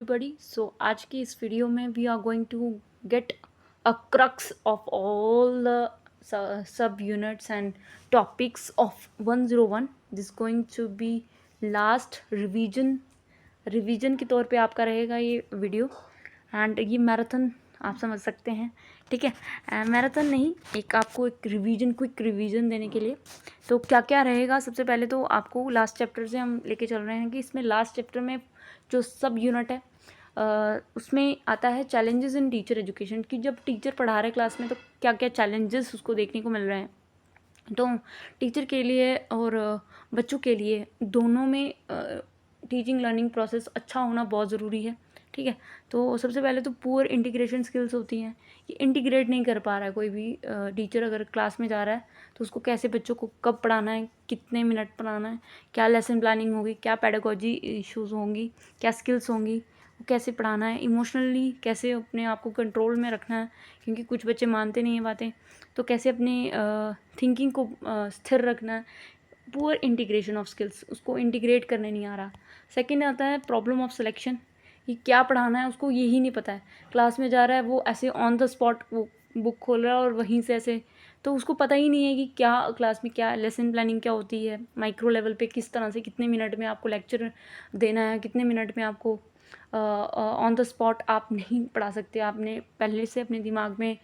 everybody. So आज की इस वीडियो में we are going to get a crux of all the sub units and topics of 101. This is going to be last revision के तौर पे आपका रहेगा ये वीडियो। एंड ये मैराथन आप समझ सकते हैं, ठीक है। मैराथन नहीं, एक आपको एक क्विक रिवीजन देने के लिए। तो क्या क्या रहेगा, सबसे पहले तो आपको लास्ट चैप्टर से हम लेके चल रहे हैं कि इसमें लास्ट चैप्टर में जो सब यूनिट है उसमें आता है चैलेंजेस इन टीचर एजुकेशन, कि जब टीचर पढ़ा रहे क्लास में तो क्या क्या चैलेंजेस उसको देखने को मिल रहे हैं। तो टीचर के लिए और बच्चों के लिए दोनों में टीचिंग लर्निंग प्रोसेस अच्छा होना बहुत ज़रूरी है, ठीक है। तो सबसे पहले तो पुअर इंटीग्रेशन स्किल्स होती हैं कि इंटीग्रेट नहीं कर पा रहा है कोई भी टीचर अगर क्लास में जा रहा है तो उसको कैसे बच्चों को कब पढ़ाना है, कितने मिनट पढ़ाना है, क्या लेसन प्लानिंग होगी, क्या पेडागोजी इश्यूज़ होंगी, क्या स्किल्स होंगी, कैसे पढ़ाना है, इमोशनली कैसे अपने आप को कंट्रोल में रखना है, क्योंकि कुछ बच्चे मानते नहीं हैं बातें, तो कैसे अपनी थिंकिंग को स्थिर रखना है। पुअर इंटीग्रेशन ऑफ स्किल्स, उसको इंटीग्रेट करने नहीं आ रहा। सेकंड आता है प्रॉब्लम ऑफ सिलेक्शन, कि क्या पढ़ाना है उसको यही नहीं पता है। क्लास में जा रहा है वो ऐसे ऑन द स्पॉट वो बुक खोल रहा है और वहीं से ऐसे, तो उसको पता ही नहीं है कि क्या क्लास में क्या लेसन प्लानिंग क्या होती है, माइक्रो लेवल पे किस तरह से कितने मिनट में आपको लेक्चर देना है, कितने मिनट में आपको ऑन द स्पॉट आप नहीं पढ़ा सकते। आपने पहले से अपने दिमाग में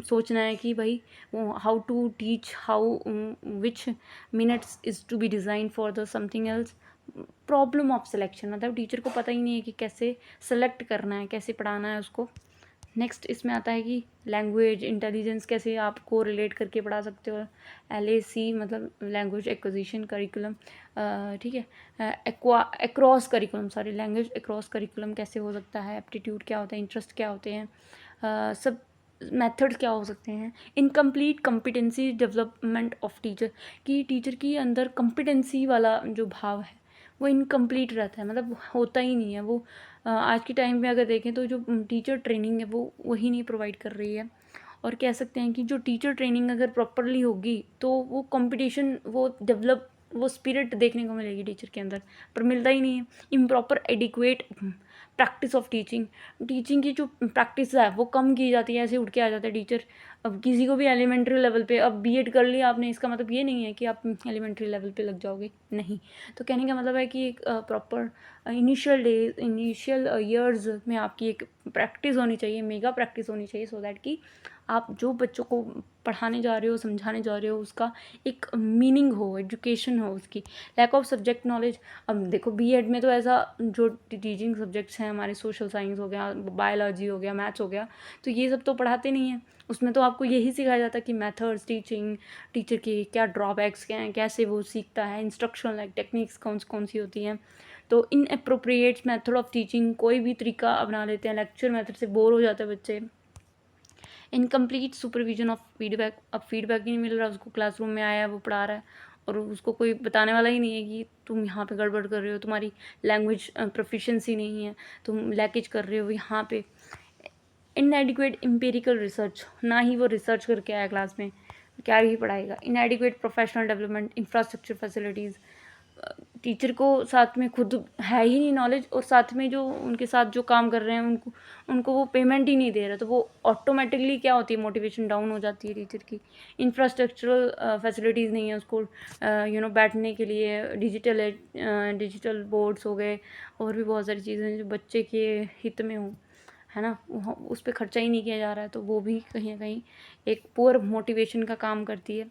सोचना है कि भाई how to teach, how which minutes is to be design for the something else. Problem of selection मतलब टीचर को पता ही नहीं है कि कैसे सेलेक्ट करना है, कैसे पढ़ाना है उसको। नेक्स्ट इसमें आता है कि लैंग्वेज इंटेलिजेंस कैसे आपको रिलेट करके पढ़ा सकते हो। LAC मतलब लैंग्वेज एक्विजिशन करिकुलम, ठीक है। Across curriculum, sorry, language across curriculum कैसे हो सकता है, एप्टीट्यूड क्या होता है, इंटरेस्ट क्या होते हैं, सब मेथड्स क्या हो सकते हैं। Incomplete competency development of teacher, कि टीचर की अंदर कॉम्पिटेंसी वाला जो भाव है वो इनकम्प्लीट रहता है, मतलब होता ही नहीं है वो। आज के टाइम में अगर देखें तो जो टीचर ट्रेनिंग है वो वही नहीं प्रोवाइड कर रही है। और कह सकते हैं कि जो टीचर ट्रेनिंग अगर प्रॉपरली होगी तो वो कंपटीशन, वो डेवलप, वो स्पिरिट देखने को मिलेगी टीचर के अंदर, पर मिलता ही नहीं है। Improper adequate practice of teaching, teaching की जो प्रैक्टिस है वो कम की जाती है, ऐसे उठ के आ जाता है टीचर। अब किसी को भी एलिमेंट्री लेवल पे, अब B.Ed कर लिया आपने, इसका मतलब ये नहीं है कि आप एलिमेंट्री लेवल पे लग जाओगे, नहीं। तो कहने का मतलब है कि एक प्रॉपर इनिशियल ईयर्स में आपकी एक प्रैक्टिस होनी चाहिए, मेगा प्रैक्टिस होनी चाहिए, सो दैट कि आप जो बच्चों को पढ़ाने जा रहे हो, समझाने जा रहे हो, उसका एक मीनिंग हो, एजुकेशन हो उसकी। लैक ऑफ सब्जेक्ट नॉलेज, अब देखो B.Ed में तो ऐसा जो टीचिंग सब्जेक्ट्स हैं हमारे, सोशल साइंस हो गया, बायोलॉजी हो गया, मैथ्स हो गया, तो ये सब तो पढ़ाते नहीं हैं। उसमें तो आपको यही सिखाया जाता है कि मेथड्स टीचिंग, टीचर के क्या ड्रॉबैक्स क्या हैं, कैसे वो सीखता है, इंस्ट्रक्शनल टेक्निक्स कौन सी होती हैं। तो in appropriate method of teaching कोई भी तरीका अपना लेते हैं, लेक्चर मेथड से बोर हो जाते हैं बच्चे। इनकम्प्लीट सुपरविजन ऑफ फीडबैक, अब फीडबैक ही नहीं मिल रहा उसको, क्लासरूम में आया है, वो पढ़ा रहा है और उसको कोई बताने वाला ही नहीं है कि तुम यहाँ पे गड़बड़ कर रहे हो, तुम्हारी लैंग्वेज प्रोफिशिएंसी नहीं है, तुम लैकेज कर रहे हो यहाँ पे। इनएडिक्वेट एम्पिरिकल रिसर्च, ना ही वो रिसर्च करके आया क्लास में, क्या ही पढ़ाएगा। Inadequate professional development, infrastructure facilities, teacher को साथ में खुद है ही नहीं नॉलेज, और साथ में जो उनके साथ जो काम कर रहे हैं उनको वो पेमेंट ही नहीं दे रहा, तो वो ऑटोमेटिकली क्या होती है, मोटिवेशन डाउन हो जाती है टीचर की। इंफ्रास्ट्रक्चरल फैसिलिटीज़ नहीं है उसको, बैठने के लिए, डिजिटल बोर्ड्स हो गए, और भी बहुत सारी चीज़ें जो बच्चे के हित में हों, है ना, उस पर खर्चा ही नहीं किया जा रहा है, तो वो भी कहीं ना कहीं एक पुअर मोटिवेशन का काम करती है।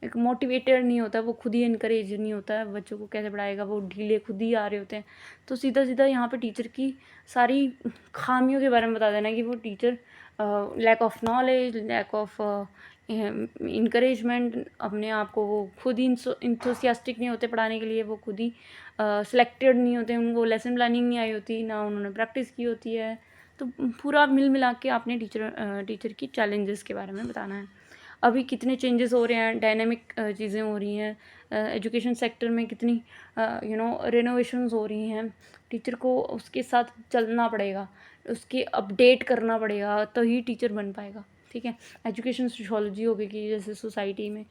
एक मोटिवेटर नहीं होता, वो खुद ही इनकरेज नहीं होता है, बच्चों को कैसे पढ़ाएगा, वो ढीले खुद ही आ रहे होते हैं। तो सीधा सीधा यहाँ पे टीचर की सारी खामियों के बारे में बता देना कि वो teacher lack of knowledge, lack of encouragement, अपने आप को वो खुद ही इंथुसियास्टिक नहीं होते पढ़ाने के लिए, वो खुद ही सिलेक्टेड नहीं होते, उनको लेसन प्लानिंग नहीं आई होती, ना उन्होंने प्रैक्टिस की होती है। तो पूरा मिल मिला के आपने टीचर की चैलेंजेस के बारे में बताना है। अभी कितने चेंजेस हो रहे हैं, डायनेमिक चीज़ें हो रही हैं, एजुकेशन सेक्टर में कितनी रिनोवेशंस हो रही हैं, टीचर को उसके साथ चलना पड़ेगा, उसके अपडेट करना पड़ेगा, तो ही टीचर बन पाएगा, ठीक है। एजुकेशन सोशियोलॉजी हो गई कि जैसे सोसाइटी में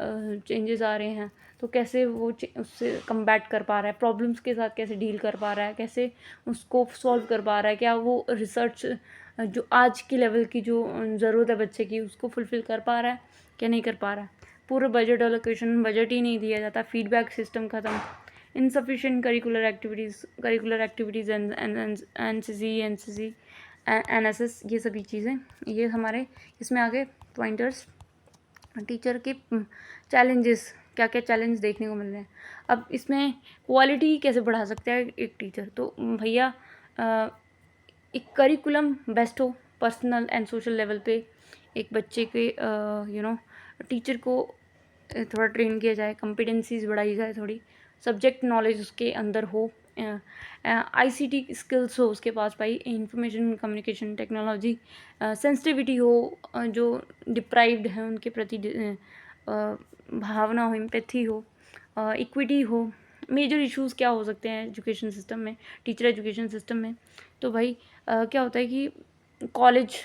चेंजेस आ रहे हैं, तो कैसे वो उससे कम्बैट कर पा रहा है, प्रॉब्लम्स के साथ कैसे डील कर पा रहा है, कैसे उसको सॉल्व कर पा रहा है, क्या वो रिसर्च जो आज की लेवल की जो ज़रूरत है बच्चे की उसको फुलफ़िल कर पा रहा है, क्या नहीं कर पा रहा है। पूरा बजट एलोकेशन, बजट ही नहीं दिया जाता, फीडबैक सिस्टम ख़त्म, insufficient curricular activities NCC NSS, ये सभी चीज़ें, ये हमारे इसमें आगे पॉइंटर्स। टीचर के चैलेंजेस, क्या क्या चैलेंज देखने को मिल रहे हैं। अब इसमें क्वालिटी कैसे बढ़ा सकता है एक टीचर, तो भैया एक करिकुलम बेस्ट हो, पर्सनल एंड सोशल लेवल पे एक बच्चे के टीचर को थोड़ा ट्रेन किया जाए, कॉम्पिटेंसीज बढ़ाई जाए, थोड़ी सब्जेक्ट नॉलेज उसके अंदर हो, आईसीटी स्किल्स हो उसके पास भाई, इंफॉर्मेशन कम्युनिकेशन टेक्नोलॉजी, सेंसिटिविटी हो, जो डिप्राइव्ड है उनके प्रति भावना हो, एम्पैथी हो, इक्विटी हो। मेजर इश्यूज़ क्या हो सकते हैं एजुकेशन सिस्टम में, टीचर एजुकेशन सिस्टम में, तो भाई क्या होता है कि कॉलेज,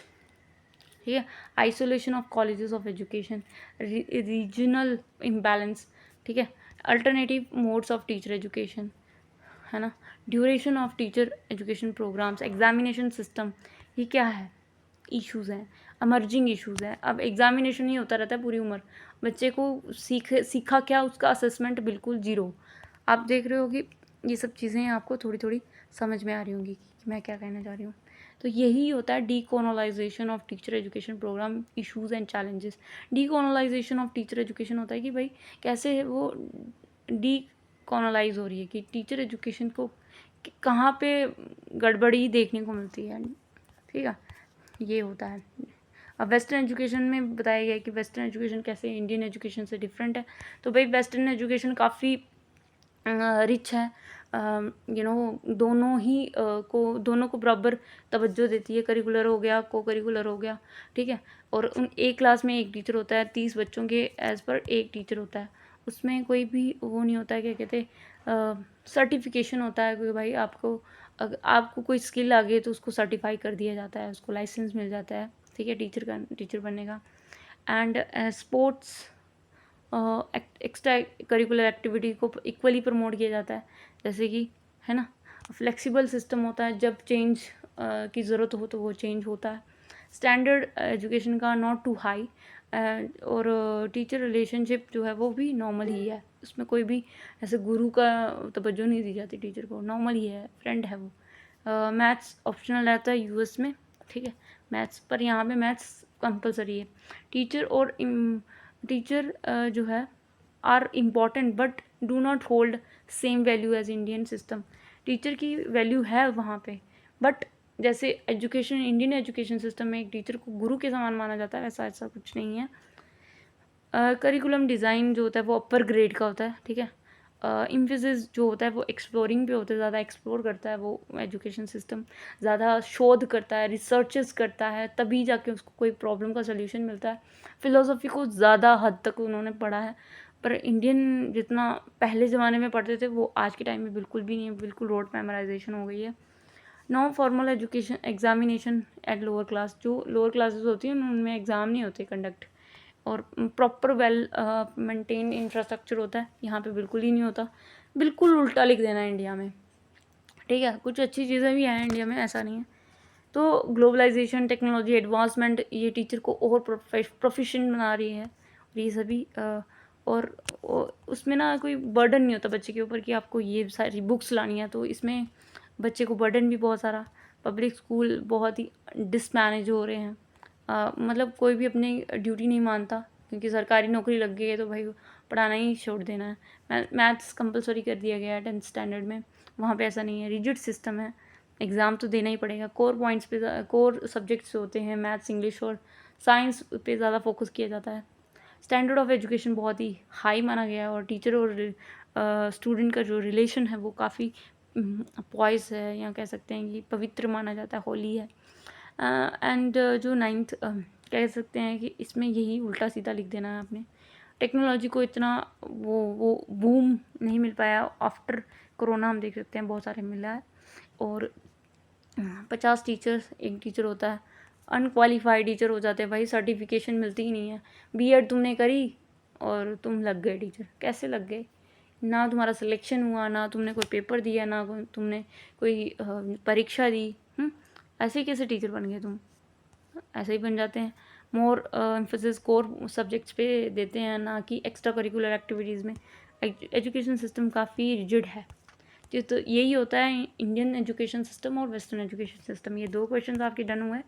ठीक है, isolation of colleges of education, regional imbalance, ठीक है, alternative modes of teacher education, है ना, duration of teacher education programs, examination system, ये क्या है, इश्यूज़ हैं, अमर्जिंग इश्यूज़ हैं। अब एग्जामिनेशन ही होता रहता है पूरी उम्र, बच्चे को सीखा क्या, उसका असेसमेंट बिल्कुल ज़ीरो। आप देख रहे हो कि ये सब चीज़ें आपको थोड़ी थोड़ी समझ में आ रही होंगी कि मैं क्या कहना चाह रही हूँ। तो यही होता है decolonisation of teacher education program, issues and challenges. Decolonisation of teacher education होता है कि भाई कैसे वो डीकोलोनाइज हो रही है, कि टीचर एजुकेशन को कहाँ पे गड़बड़ी देखने को मिलती है, ठीक है, ये होता है। अब वेस्टर्न एजुकेशन में बताया गया है कि वेस्टर्न एजुकेशन कैसे इंडियन एजुकेशन से डिफरेंट है। तो भाई वेस्टर्न एजुकेशन काफ़ी रिच है, दोनों को बराबर तवज्जो देती है, करिकुलर हो गया, को करिकुलर हो गया, ठीक है, और उन एक क्लास में एक टीचर होता है, 30 बच्चों के एज पर एक टीचर होता है, उसमें कोई भी वो नहीं होता है, क्या कहते, सर्टिफिकेशन होता है कि भाई अगर आपको कोई स्किल आ गई तो उसको सर्टिफाई कर दिया जाता है, उसको लाइसेंस मिल जाता है, ठीक है, टीचर बनने का। And sports extra curricular activity को इक्वली प्रमोट किया जाता है, जैसे कि, है ना, फ्लेक्सिबल सिस्टम होता है, जब चेंज की ज़रूरत हो तो वो चेंज होता है। स्टैंडर्ड एजुकेशन का नॉट टू हाई, और टीचर रिलेशनशिप जो है वो भी नॉर्मल ही है, उसमें कोई भी ऐसे गुरु का तवज्जो नहीं दी जाती टीचर को, नॉर्मल ही है, फ्रेंड है वो। मैथ्स ऑप्शनल रहता है यूएस में, ठीक है, मैथ्स, पर यहाँ पे मैथ्स कंपलसरी है। टीचर जो है are important but do not hold same value as Indian system. Teacher की वैल्यू है वहाँ पे, बट जैसे इंडियन एजुकेशन सिस्टम में एक टीचर को गुरु के समान माना जाता है, ऐसा कुछ नहीं है। करिकुलम डिज़ाइन जो होता है वो अपर ग्रेड का होता है, ठीक है। इम्फेसिस जो होता है वो एक्सप्लोरिंग पे होता है, ज़्यादा एक्सप्लोर करता है वो एजुकेशन सिस्टम, ज़्यादा शोध करता है, रिसर्चेस करता है, तभी जाके उसको कोई प्रॉब्लम का सल्यूशन मिलता है। फ़िलोसफी को ज़्यादा हद तक उन्होंने पढ़ा है, पर इंडियन जितना पहले ज़माने में पढ़ते थे वो आज के टाइम में बिल्कुल भी नहीं है, बिल्कुल रोड मेमोराइजेशन हो गई है। Non formal education examination at lower class, जो लोअर क्लासेस होती हैं उनमें एग्ज़ाम नहीं होते कंडक्ट, और प्रॉपर वेल मेंटेन इंफ्रास्ट्रक्चर होता है, यहाँ पे बिल्कुल ही नहीं होता, बिल्कुल उल्टा लिख देना है इंडिया में, ठीक है। कुछ अच्छी चीज़ें भी हैं इंडिया में, ऐसा नहीं है। तो ग्लोबलाइजेशन, टेक्नोलॉजी एडवांसमेंट, ये टीचर को और प्रोफिशिएंट बना रही है, और ये सभी और उसमें ना कोई बर्डन नहीं होता बच्चे के ऊपर कि आपको ये सारी बुक्स लानी है, तो इसमें बच्चे को बर्डन भी बहुत सारा। पब्लिक स्कूल बहुत ही डिसमैनेज हो रहे हैं, मतलब कोई भी अपनी ड्यूटी नहीं मानता, क्योंकि सरकारी नौकरी लग गई है तो भाई पढ़ाना ही छोड़ देना है। मैथ्स कंपलसरी कर दिया गया है 10th स्टैंडर्ड में, वहाँ पे ऐसा नहीं है, रिजिड सिस्टम है, एग्ज़ाम तो देना ही पड़ेगा। कोर पॉइंट्स पे, कोर सब्जेक्ट्स होते हैं मैथ्स, इंग्लिश और साइंस पे ज़्यादा फोकस किया जाता है। स्टैंडर्ड ऑफ एजुकेशन बहुत ही हाई माना गया है, और टीचर और स्टूडेंट का जो रिलेशन है वो काफ़ी पॉइस है, या कह सकते हैं कि पवित्र माना जाता है, होली है। एंड जो 9th कह सकते हैं कि इसमें यही उल्टा सीधा लिख देना है आपने। टेक्नोलॉजी को इतना वो बूम नहीं मिल पाया आफ्टर कोरोना, हम देख सकते हैं बहुत सारे मिला है, और 50 टीचर्स एक टीचर होता है, अनक्वालिफाइड टीचर हो जाते हैं भाई, सर्टिफिकेशन मिलती ही नहीं है। बीएड तुमने करी, और तुम लग गए टीचर। कैसे लग गए? ना तुम्हारा सिलेक्शन हुआ, ना तुमने कोई पेपर दिया, ना तुमने कोई परीक्षा दी। ऐसे कैसे टीचर बन गए तुम? ऐसे ही बन जाते हैं। मोर एम्फोसिस कोर सब्जेक्ट्स पे देते हैं, ना कि एक्स्ट्रा करिकुलर एक्टिविटीज़ में। एजुकेशन सिस्टम काफ़ी रिजिड है। तो यही होता है इंडियन एजुकेशन सिस्टम और वेस्टर्न एजुकेशन सिस्टम। ये 2 क्वेश्चन आपके डन हुए।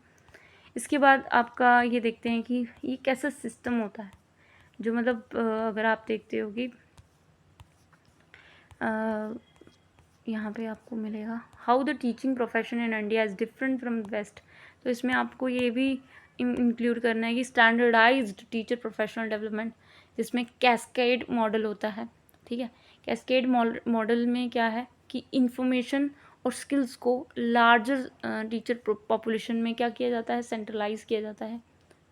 इसके बाद आपका ये देखते हैं कि ये कैसा सिस्टम होता है, जो मतलब अगर आप देखते हो कि यहाँ पे आपको मिलेगा how the teaching profession in India is different from west. तो इसमें आपको ये भी इंक्लूड करना है कि स्टैंडर्डाइज्ड टीचर प्रोफेशनल डेवलपमेंट, जिसमें कैस्केड मॉडल होता है। ठीक है, कैस्केड मॉडल में क्या है कि इंफॉर्मेशन और स्किल्स को लार्जर टीचर पॉपुलेशन में क्या किया जाता है, सेंट्रलाइज किया जाता है।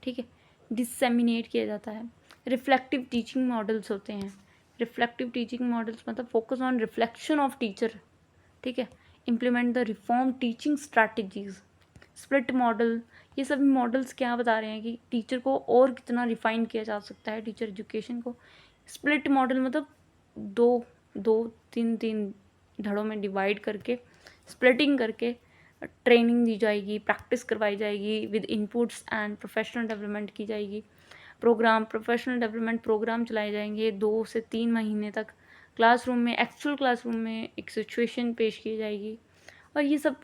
ठीक है, डिससेमिनेट किया जाता है। रिफ्लेक्टिव टीचिंग मॉडल्स होते हैं। रिफ्लेक्टिव टीचिंग मॉडल्स मतलब focus on reflection of teacher. ठीक है, implement the reform teaching strategies. Split model, ये सभी मॉडल्स क्या बता रहे हैं कि टीचर को और कितना रिफाइन किया जा सकता है, टीचर एजुकेशन को। स्प्लिट मॉडल मतलब दो दो तीन तीन धड़ों में डिवाइड करके, स्प्लिटिंग करके ट्रेनिंग दी जाएगी, प्रैक्टिस करवाई जाएगी, with inputs and professional development की जाएगी। प्रोफेशनल डेवलपमेंट प्रोग्राम चलाए जाएंगे 2 से 3 महीने तक। क्लासरूम में, एक्चुअल क्लासरूम में एक सिचुएशन पेश की जाएगी। और ये सब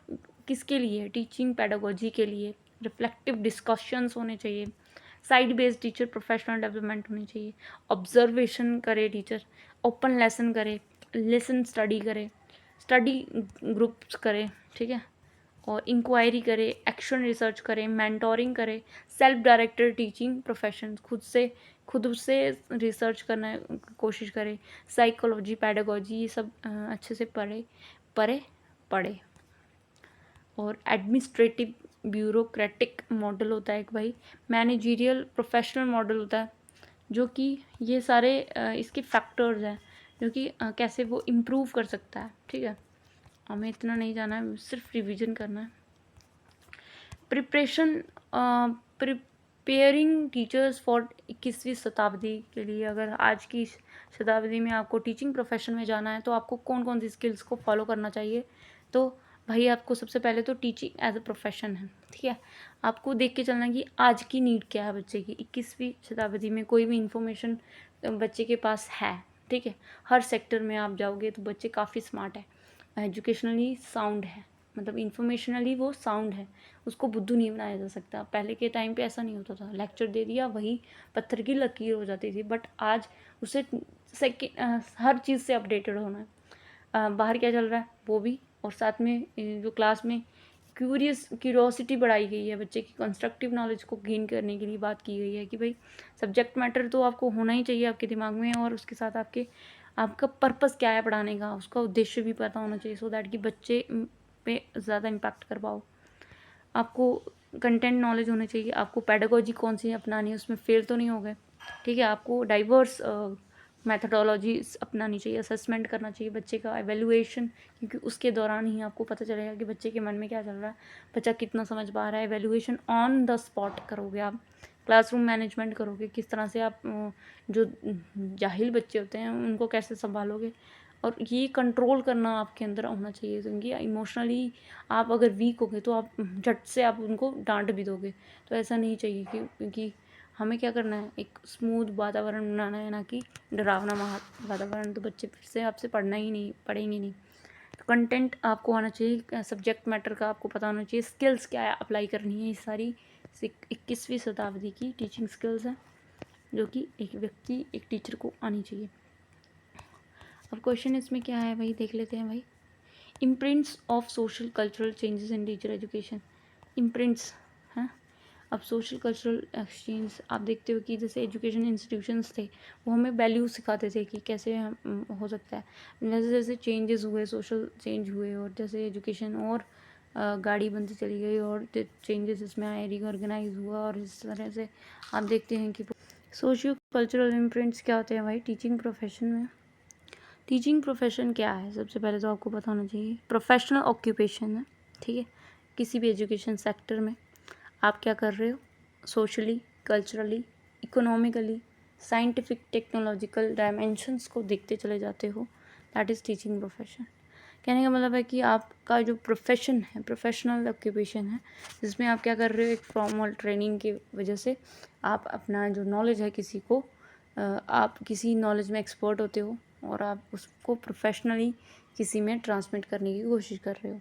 किसके लिए? टीचिंग पैडागोजी के लिए। रिफ्लेक्टिव डिस्कशंस होने चाहिए। Side based teacher professional development होनी चाहिए। ऑब्जर्वेशन करे टीचर, ओपन लेसन करे, लेसन स्टडी करे, स्टडी ग्रुप्स करे। ठीक है, और इंक्वायरी करे, एक्शन रिसर्च करे, मेंटोरिंग करे, सेल्फ डायरेक्टेड टीचिंग प्रोफेशन, खुद से रिसर्च करना कोशिश करे। साइकोलॉजी, पैडागोजी, ये सब अच्छे से पढ़े। और एडमिनिस्ट्रेटिव ब्यूरोक्रेटिक मॉडल होता है एक भाई। मैनेजरियल प्रोफेशनल मॉडल होता है, जो कि ये सारे इसके फैक्टर्स हैं, जो कि कैसे वो इम्प्रूव कर सकता है। ठीक है, हमें इतना नहीं जाना है, सिर्फ रिवीजन करना है। प्रिपेयरिंग टीचर्स फॉर 21वीं शताब्दी के लिए। अगर आज की शताब्दी में आपको टीचिंग प्रोफेशन में जाना है तो आपको कौन कौन सी स्किल्स को फॉलो करना चाहिए? तो भाई आपको सबसे पहले तो टीचिंग एज अ प्रोफेशन है। ठीक है, आपको देख के चलना कि आज की नीड क्या है बच्चे की। 21वीं शताब्दी में कोई भी इंफॉर्मेशन बच्चे के पास है। ठीक है, हर सेक्टर में आप जाओगे तो बच्चे काफ़ी स्मार्ट है, एजुकेशनली साउंड है, मतलब इंफॉर्मेशनली वो साउंड है, उसको बुद्धू नहीं बनाया जा सकता। पहले के टाइम पे ऐसा नहीं होता था, लेक्चर दे दिया वही पत्थर की लकीर हो जाती थी। बट आज उसे हर चीज़ से अपडेटेड होना है। बाहर क्या चल रहा है वो भी, और साथ में जो क्लास में क्यूरियोसिटी बढ़ाई गई है, बच्चे की कंस्ट्रक्टिव नॉलेज को गेन करने के लिए बात की गई है कि भाई सब्जेक्ट मैटर तो आपको होना ही चाहिए आपके दिमाग में, और उसके साथ आपका पर्पस क्या है पढ़ाने का, उसका उद्देश्य भी पता होना चाहिए, सो दैट कि बच्चे पे ज़्यादा इम्पैक्ट कर पाओ। आपको कंटेंट नॉलेज होनी चाहिए, आपको पैडागोजी कौन सी अपनानी है, उसमें फेल तो नहीं हो गए। ठीक है, आपको डाइवर्स मैथडोलॉजी अपनानी चाहिए, असेसमेंट करना चाहिए बच्चे का, एवेल्युएशन, क्योंकि उसके दौरान ही आपको पता चलेगा कि बच्चे के मन में क्या चल रहा है, बच्चा कितना समझ पा रहा है। एवेल्युएशन ऑन द स्पॉट करोगे आप। क्लासरूम मैनेजमेंट करोगे, किस तरह से आप जो जाहिल बच्चे होते हैं उनको कैसे संभालोगे, और ये कंट्रोल करना आपके अंदर होना चाहिए, क्योंकि इमोशनली आप अगर वीक होगे तो आप झट से आप उनको डांट भी दोगे, तो ऐसा नहीं चाहिए। क्योंकि हमें क्या करना है, एक स्मूथ वातावरण बनाना है, ना कि डरावना वातावरण। तो बच्चे फिर से आपसे पढ़ेंगे नहीं। तो कंटेंट आपको आना चाहिए, सब्जेक्ट मैटर का आपको पता होना चाहिए, स्किल्स क्या है अप्लाई करनी है। ये सारी 21वीं शताब्दी की टीचिंग स्किल्स हैं, जो कि एक व्यक्ति, एक टीचर को आनी चाहिए। अब क्वेश्चन इसमें क्या है भाई, देख लेते हैं भाई। Imprints of social cultural changes in teacher education. Imprints हैं। अब सोशल कल्चरल एक्सचेंज आप देखते हो कि जैसे एजुकेशन इंस्टीट्यूशंस थे, वो हमें वैल्यू सिखाते थे कि कैसे हो सकता है। जैसे जैसे चेंजेस हुए, सोशल चेंज हुए, और जैसे एजुकेशन और गाड़ी बनती चली गई, और चेंजेस इसमें आए, रीऑर्गेनाइज हुआ, और इस तरह से आप देखते हैं कि सोशियो कल्चरल इम्प्रिंट्स क्या होते हैं भाई टीचिंग प्रोफेशन में। टीचिंग प्रोफेशन क्या है, सबसे पहले तो आपको पता होना चाहिए, प्रोफेशनल ऑक्यूपेशन है। ठीक है, किसी भी एजुकेशन सेक्टर में आप क्या कर रहे हो, socially, culturally, economically scientific technological dimensions को देखते चले जाते हो, दैट इज़ टीचिंग प्रोफेशन। कहने का मतलब है कि आपका जो प्रोफेशन है, प्रोफेशनल ऑक्यूपेशन है, जिसमें आप क्या कर रहे हो, एक फॉर्मल ट्रेनिंग की वजह से आप अपना जो नॉलेज है किसी को आप किसी नॉलेज में एक्सपर्ट होते हो और आप उसको प्रोफेशनली किसी में ट्रांसमिट करने की कोशिश कर रहे हो।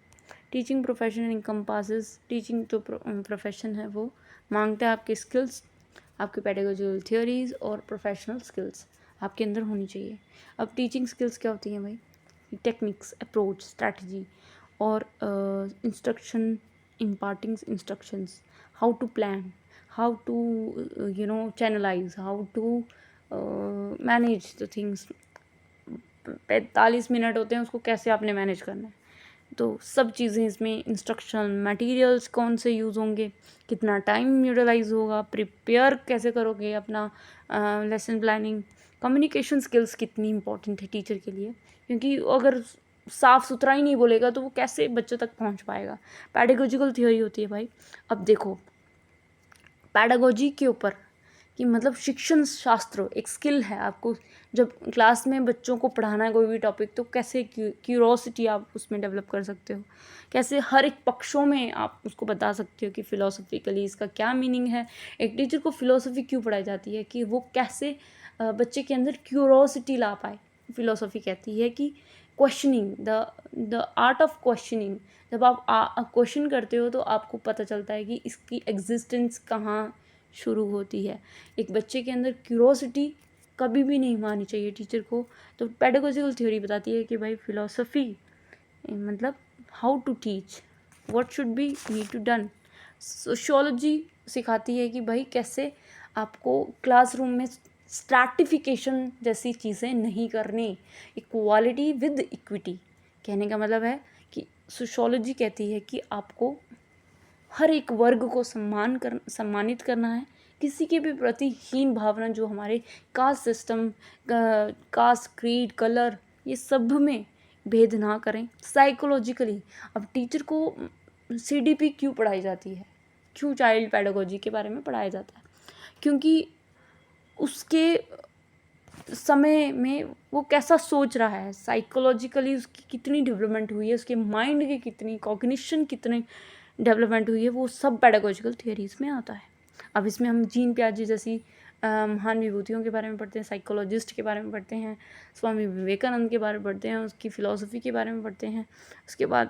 टीचिंग प्रोफेशन इनकम्पासेस, टीचिंग जो प्रोफेशन है वो मांगता है आपके स्किल्स, आपके पेडागोजिकल थियोरीज और प्रोफेशनल स्किल्स आपके अंदर होनी चाहिए। अब टीचिंग स्किल्स क्या होती हैं भाई? टेक्निक्स, अप्रोच, स्ट्रैटेजी और instruction, imparting instructions, how to plan, how to channelise, how to manage the things. 45 minute होते हैं, उसको कैसे आपने मैनेज करना है, तो सब चीज़ें इसमें, इंस्ट्रक्शन, मटेरियल्स कौन से यूज़ होंगे, कितना टाइम यूटिलाइज होगा, प्रिपेयर कैसे करोगे अपना लेसन प्लानिंग, कम्युनिकेशन स्किल्स कितनी इंपॉर्टेंट है टीचर के लिए, क्योंकि अगर साफ़ सुथरा ही नहीं बोलेगा तो वो कैसे बच्चों तक पहुंच पाएगा। पैडागोजिकल थ्योरी होती है भाई। अब देखो, पैडागोजी के ऊपर कि मतलब शिक्षण शास्त्र एक स्किल है। आपको जब क्लास में बच्चों को पढ़ाना है कोई भी टॉपिक, तो कैसे क्यूरोसिटी आप उसमें डेवलप कर सकते हो, कैसे हर एक पक्षों में आप उसको बता सकते हो कि फ़िलोसफिकली इसका क्या मीनिंग है। एक टीचर को फ़िलोसफी क्यों पढ़ाई जाती है कि वो कैसे बच्चे के अंदर क्यूरोसिटी ला पाए। फ़िलोसफी कहती है कि questioning, the art of questioning. जब आप क्वेश्चन करते हो तो आपको पता चलता है कि इसकी एग्जिस्टेंस कहाँ शुरू होती है। एक बच्चे के अंदर क्यूरोसिटी कभी भी नहीं मारनी चाहिए टीचर को। तो पेडागोजिकल थ्योरी बताती है कि भाई फ़िलोसफी मतलब how to teach, what should be need to done. Sociology सिखाती है कि भाई कैसे आपको क्लासरूम में स्ट्रैटिफिकेशन जैसी चीज़ें नहीं करनी, इक्वालिटी विद इक्विटी। कहने का मतलब है कि सोशियोलॉजी कहती है कि आपको हर एक वर्ग को सम्मानित करना है। किसी के भी प्रति हीन भावना जो हमारे caste system, caste, creed, colour, ये सब में भेद ना करें साइकोलॉजिकली। अब टीचर को CDP क्यों पढ़ाई जाती है, क्यों चाइल्ड पेडागोजी के बारे में पढ़ाया जाता है? क्योंकि उसके समय में वो कैसा सोच रहा है, साइकोलॉजिकली उसकी कितनी डेवलपमेंट हुई है, उसके माइंड की कितनी, कॉग्निशन कितनी डेवलपमेंट हुई है, वो सब पेडागोजिकल थियरीज में आता है। अब इसमें हम जीन पियाजे जैसी महान विभूतियों के बारे में पढ़ते हैं, साइकोलॉजिस्ट के बारे में पढ़ते हैं, स्वामी विवेकानंद के बारे में पढ़ते हैं, उसकी फ़िलासफ़ी के बारे में पढ़ते हैं, उसके बाद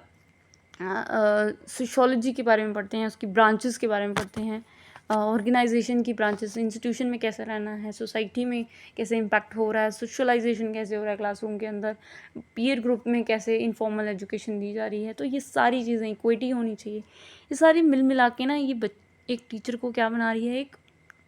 सोशियोलॉजी के बारे में पढ़ते हैं, उसकी ब्रांचेस के बारे में पढ़ते हैं, ऑर्गेनाइजेशन की ब्रांचेस, इंस्टीट्यूशन में कैसे रहना है, सोसाइटी में कैसे इम्पैक्ट हो रहा है, सोशलाइजेशन कैसे हो रहा है क्लासरूम के अंदर, पीयर ग्रुप में कैसे इनफॉर्मल एजुकेशन दी जा रही है। तो ये सारी चीज़ें, इक्विटी होनी चाहिए, ये सारी मिल मिला के ना ये एक टीचर को क्या बना रही है, एक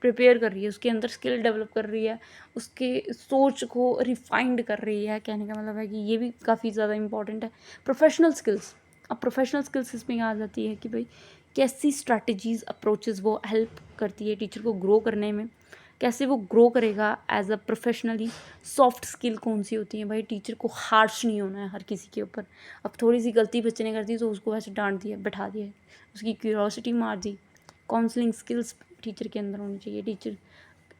प्रिपेयर कर रही है, उसके अंदर स्किल डेवलप कर रही है, उसके सोच को रिफाइंड कर रही है। कहने का मतलब है कि ये भी काफ़ी ज़्यादा इंपॉर्टेंट है। प्रोफेशनल स्किल्स, अब प्रोफेशनल स्किल्स इसमें आ जाती है कि भाई कैसी स्ट्रैटेजीज़, अप्रोचेस वो हेल्प करती है टीचर को ग्रो करने में, कैसे वो ग्रो करेगा as a professionally. Soft skill कौन सी होती है भाई? टीचर को हार्श नहीं होना है हर किसी के ऊपर। अब थोड़ी सी गलती बच्चे ने कर दी तो उसको वैसे डांट दिया, बैठा दिया, उसकी क्यूरोसिटी मार दी। काउंसलिंग स्किल्स टीचर के अंदर होनी चाहिए, टीचर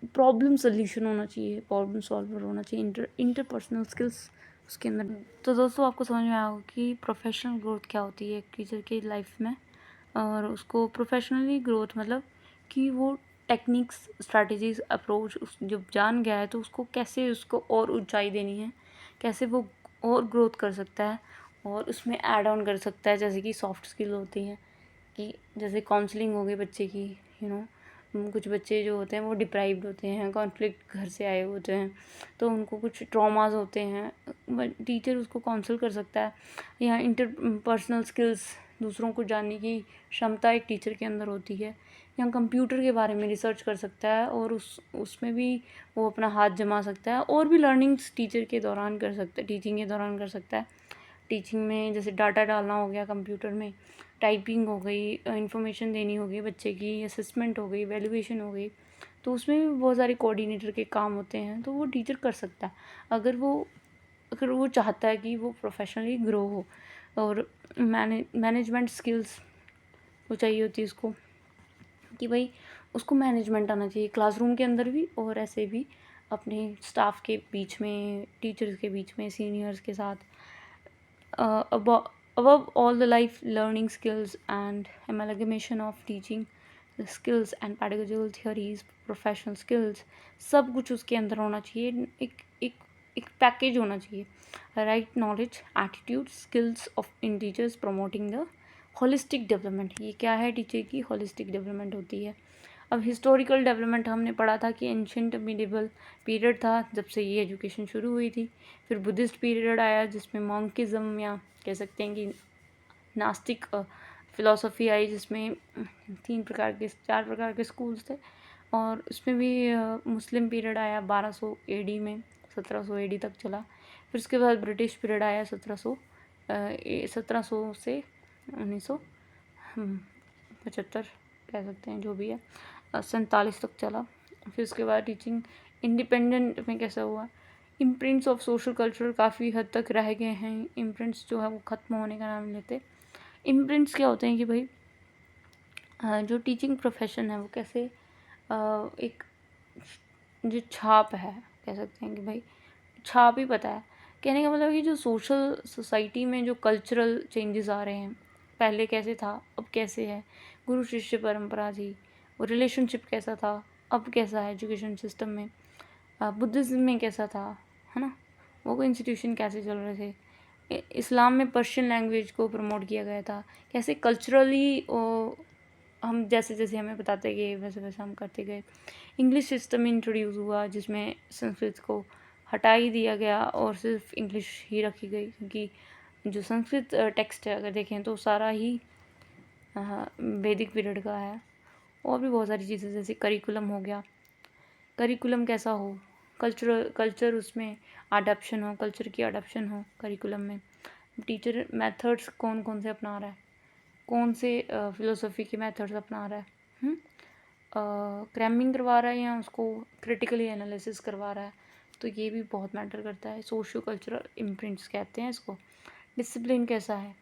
प्रॉब्लम सोल्यूशन होना चाहिए, प्रॉब्लम सॉल्वर होना चाहिए, इंटरपर्सनल स्किल्स उसके अंदर। तो दोस्तों आपको समझ में आया होगा कि प्रोफेशनल ग्रोथ क्या होती है एक टीचर की लाइफ में, और उसको प्रोफेशनली ग्रोथ मतलब कि वो टेक्निक्स, स्ट्रैटेजीज, अप्रोच जब जान गया है तो उसको कैसे उसको और ऊंचाई देनी है, कैसे वो और ग्रोथ कर सकता है और उसमें ऐड ऑन कर सकता है। जैसे कि सॉफ्ट स्किल होती हैं कि जैसे काउंसलिंग हो गई बच्चे की, कुछ बच्चे जो होते हैं वो डिप्राइव्ड होते हैं, कॉन्फ्लिक्ट घर से आए होते हैं, तो उनको कुछ ट्रॉमास होते हैं, टीचर उसको काउंसल कर सकता है। या इंटरपर्सनल स्किल्स, दूसरों को जानने की क्षमता एक टीचर के अंदर होती है। या कंप्यूटर के बारे में रिसर्च कर सकता है और उसमें भी वो अपना हाथ जमा सकता है, और भी लर्निंग्स टीचर के दौरान कर सकता है, टीचिंग के दौरान कर सकता है। टीचिंग में जैसे डाटा डालना हो गया कंप्यूटर में, टाइपिंग हो गई, इंफॉर्मेशन देनी होगी बच्चे की, असेसमेंट हो गई, वैल्यूएशन हो गई, तो उसमें भी बहुत सारे कोऑर्डिनेटर के काम होते हैं, तो वो टीचर कर सकता है अगर वो चाहता है कि वो प्रोफेशनली ग्रो हो। और मैनेजमेंट स्किल्स वो चाहिए होती है उसको कि भाई उसको मैनेजमेंट आना चाहिए क्लासरूम के अंदर भी और ऐसे भी अपने स्टाफ के बीच में, टीचर्स के बीच में, सीनियर्स के साथ। Above all, the life learning skills and amalgamation of teaching skills and pedagogical theories, professional skills, सब कुछ उसके अंदर होना चाहिए। एक पैकेज होना चाहिए। Right knowledge, attitude, skills of in teachers promoting the holistic development. ये क्या है? टीचर की होलिस्टिक डेवलपमेंट होती है। अब हिस्टोरिकल डेवलपमेंट हमने पढ़ा था कि एंशियंट मिडिवल पीरियड था जब से ये एजुकेशन शुरू हुई थी। फिर बुद्धिस्ट पीरियड आया जिसमें मॉन्किज्म या कह सकते हैं कि नास्तिक फिलॉसफी आई, जिसमें 4 प्रकार के स्कूल्स थे। और उसमें भी मुस्लिम पीरियड आया 1200 एडी में, 1700 एडी तक चला। फिर उसके बाद ब्रिटिश पीरियड आया 1700 से 1975 कह सकते हैं, जो भी है 47 तक चला। फिर उसके बाद टीचिंग इंडिपेंडेंट में कैसा हुआ? इम्प्रिंट्स ऑफ सोशल कल्चर काफ़ी हद तक रह गए हैं। इम्प्रिंट्स जो है वो ख़त्म होने का नाम लेते। इम्प्रिंट्स क्या होते हैं कि भाई जो टीचिंग प्रोफेशन है वो कैसे एक जो छाप है, कह सकते हैं कि भाई छाप ही पता है। कहने का मतलब कि जो सोशल सोसाइटी में जो कल्चरल चेंजेस आ रहे हैं, पहले कैसे था अब कैसे है, गुरु शिष्य परंपरा थी, वो रिलेशनशिप कैसा था अब कैसा है एजुकेशन सिस्टम में, बुद्धिज़्म में कैसा था, है ना, वो इंस्टीट्यूशन कैसे चल रहे थे, इस्लाम में पर्शियन लैंग्वेज को प्रमोट किया गया था, कैसे कल्चरली हम जैसे जैसे हमें बताते गए वैसे वैसे हम करते गए। इंग्लिश सिस्टम इंट्रोड्यूस हुआ जिसमें संस्कृत को हटा ही दिया गया और सिर्फ इंग्लिश ही रखी गई, क्योंकि जो संस्कृत टेक्स्ट है अगर देखें तो सारा ही वैदिक पीरियड का है। और भी बहुत सारी चीज़ें जैसे करिकुलम हो गया, करिकुलम कैसा हो, कल्चर उसमें अडॉप्शन हो, कल्चर की अडॉप्शन हो करिकुलम में। टीचर मेथड्स कौन कौन से अपना रहा है, कौन से फिलोसफी के मेथड्स अपना रहा है, क्रैमिंग करवा रहा है या उसको क्रिटिकली एनालिसिस करवा रहा है, तो ये भी बहुत मैटर करता है। सोशियो कल्चरल इम्प्रिंट्स कहते हैं इसको। डिसिप्लिन कैसा है,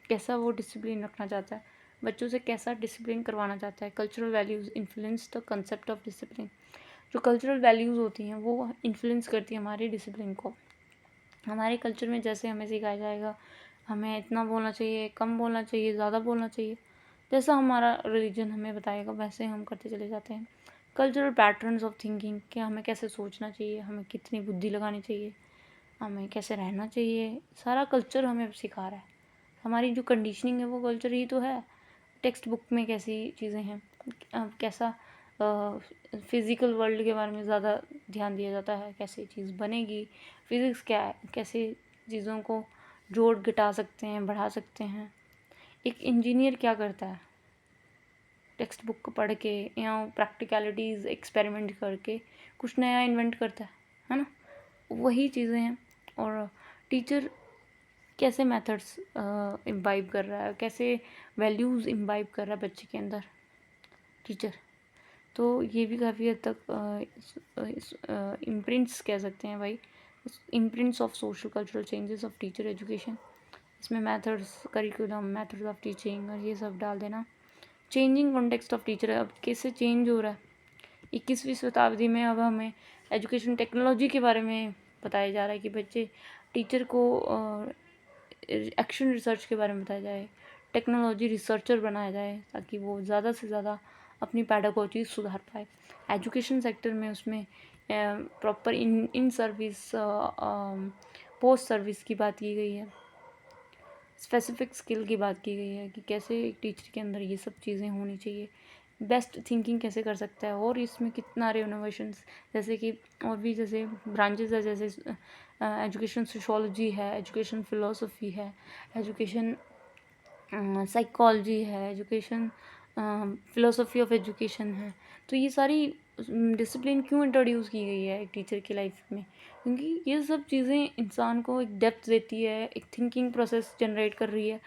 कैसा वो डिसिप्लिन रखना चाहता है, बच्चों से कैसा डिसिप्लिन करवाना चाहता है। Cultural values influence the concept of discipline. जो कल्चरल वैल्यूज़ होती हैं वो इन्फ्लुएंस करती है हमारे डिसिप्लिन को। हमारे कल्चर में जैसे हमें सिखाया जाएगा हमें इतना बोलना चाहिए, कम बोलना चाहिए, ज़्यादा बोलना चाहिए, जैसा हमारा रिलीजन हमें बताएगा वैसे हम करते चले जाते हैं। कल्चरल पैटर्न्स ऑफ थिंकिंग, कि हमें कैसे सोचना चाहिए, हमें कितनी बुद्धि लगानी चाहिए, हमें कैसे रहना चाहिए, सारा कल्चर हमें सिखा रहा है। हमारी जो कंडीशनिंग है वो कल्चर ही तो है। टेक्स्ट बुक में कैसी चीज़ें हैं, कैसा फिज़िकल वर्ल्ड के बारे में ज़्यादा ध्यान दिया जाता है, कैसे चीज़ बनेगी, फिज़िक्स क्या है, कैसे चीज़ों को जोड़ घटा सकते हैं, बढ़ा सकते हैं। एक इंजीनियर क्या करता है, टेक्स्ट बुक को पढ़ के या प्रैक्टिकलिटीज़ एक्सपेरिमेंट करके कुछ नया इन्वेंट करता है ना, वही चीज़ें हैं। और टीचर कैसे मेथड्स इम्बाइब कर रहा है, कैसे वैल्यूज़ इम्बाइब कर रहा है बच्चे के अंदर टीचर, तो ये भी काफ़ी हद तक इम्प्रिंट्स कह सकते हैं भाई, imprints of social cultural changes of teacher education. इसमें methods, curriculum, methods of teaching और ये सब डाल देना। चेंजिंग कॉन्टेक्स्ट ऑफ टीचर, अब कैसे चेंज हो रहा है 21वीं शताब्दी में। अब हमें एजुकेशन टेक्नोलॉजी के बारे में बताया जा रहा है कि बच्चे टीचर को एक्शन रिसर्च के बारे में बताया जाए, टेक्नोलॉजी रिसर्चर बनाया जाए ताकि वो ज़्यादा से ज़्यादा अपनी पैडागोजी सुधार पाए। एजुकेशन सेक्टर में उसमें proper in service, post service की बात की गई है, स्पेसिफिक स्किल की बात की गई है कि कैसे एक टीचर के अंदर ये सब चीज़ें होनी चाहिए, बेस्ट थिंकिंग कैसे कर सकता है। और इसमें कितना इनोवेशंस, जैसे कि और भी जैसे ब्रांचेस है, जैसे एजुकेशन सोशोलॉजी है, एजुकेशन फ़िलोसफी है, एजुकेशन साइकोलॉजी है, एजुकेशन फ़िलोसफी ऑफ एजुकेशन है। तो ये सारी डिसिप्लिन क्यों इंट्रोड्यूस की गई है एक टीचर की लाइफ में, क्योंकि ये सब चीज़ें इंसान को एक डेप्थ देती है, एक थिंकिंग प्रोसेस जनरेट कर रही है।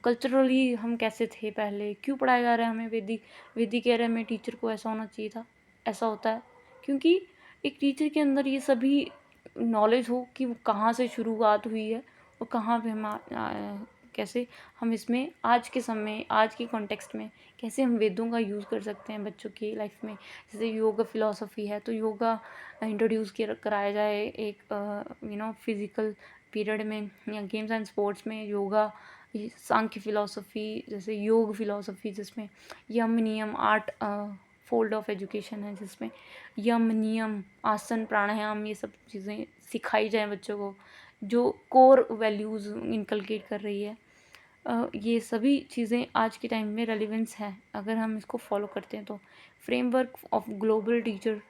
कल्चरली हम कैसे थे पहले, क्यों पढ़ाया जा रहा है हमें वैदिक एरा में टीचर को ऐसा होना चाहिए था, ऐसा होता है क्योंकि एक टीचर के अंदर ये सभी नॉलेज हो कि वो कहाँ से शुरुआत हुई है और कहाँ पे हम कैसे हम इसमें आज के समय, आज के कॉन्टेक्स्ट में कैसे हम वेदों का यूज़ कर सकते हैं बच्चों की लाइफ में। जैसे योगा फिलॉसफी है तो योगा इंट्रोड्यूस कराया जाए एक फिज़िकल पीरियड में, या गेम्स एंड स्पोर्ट्स में योगा, सांख्य फिलॉसफी, जैसे योग फिलॉसफी जिसमें यम नियम 8 फोल्ड ऑफ एजुकेशन है, जिसमें यम नियम, आसन, प्राणायाम, ये सब चीज़ें सिखाई जाए बच्चों को, जो कोर वैल्यूज़ इनकलकेट कर रही है। ये सभी चीज़ें आज के टाइम में रेलिवेंस है अगर हम इसको फॉलो करते हैं तो। Framework of global teacher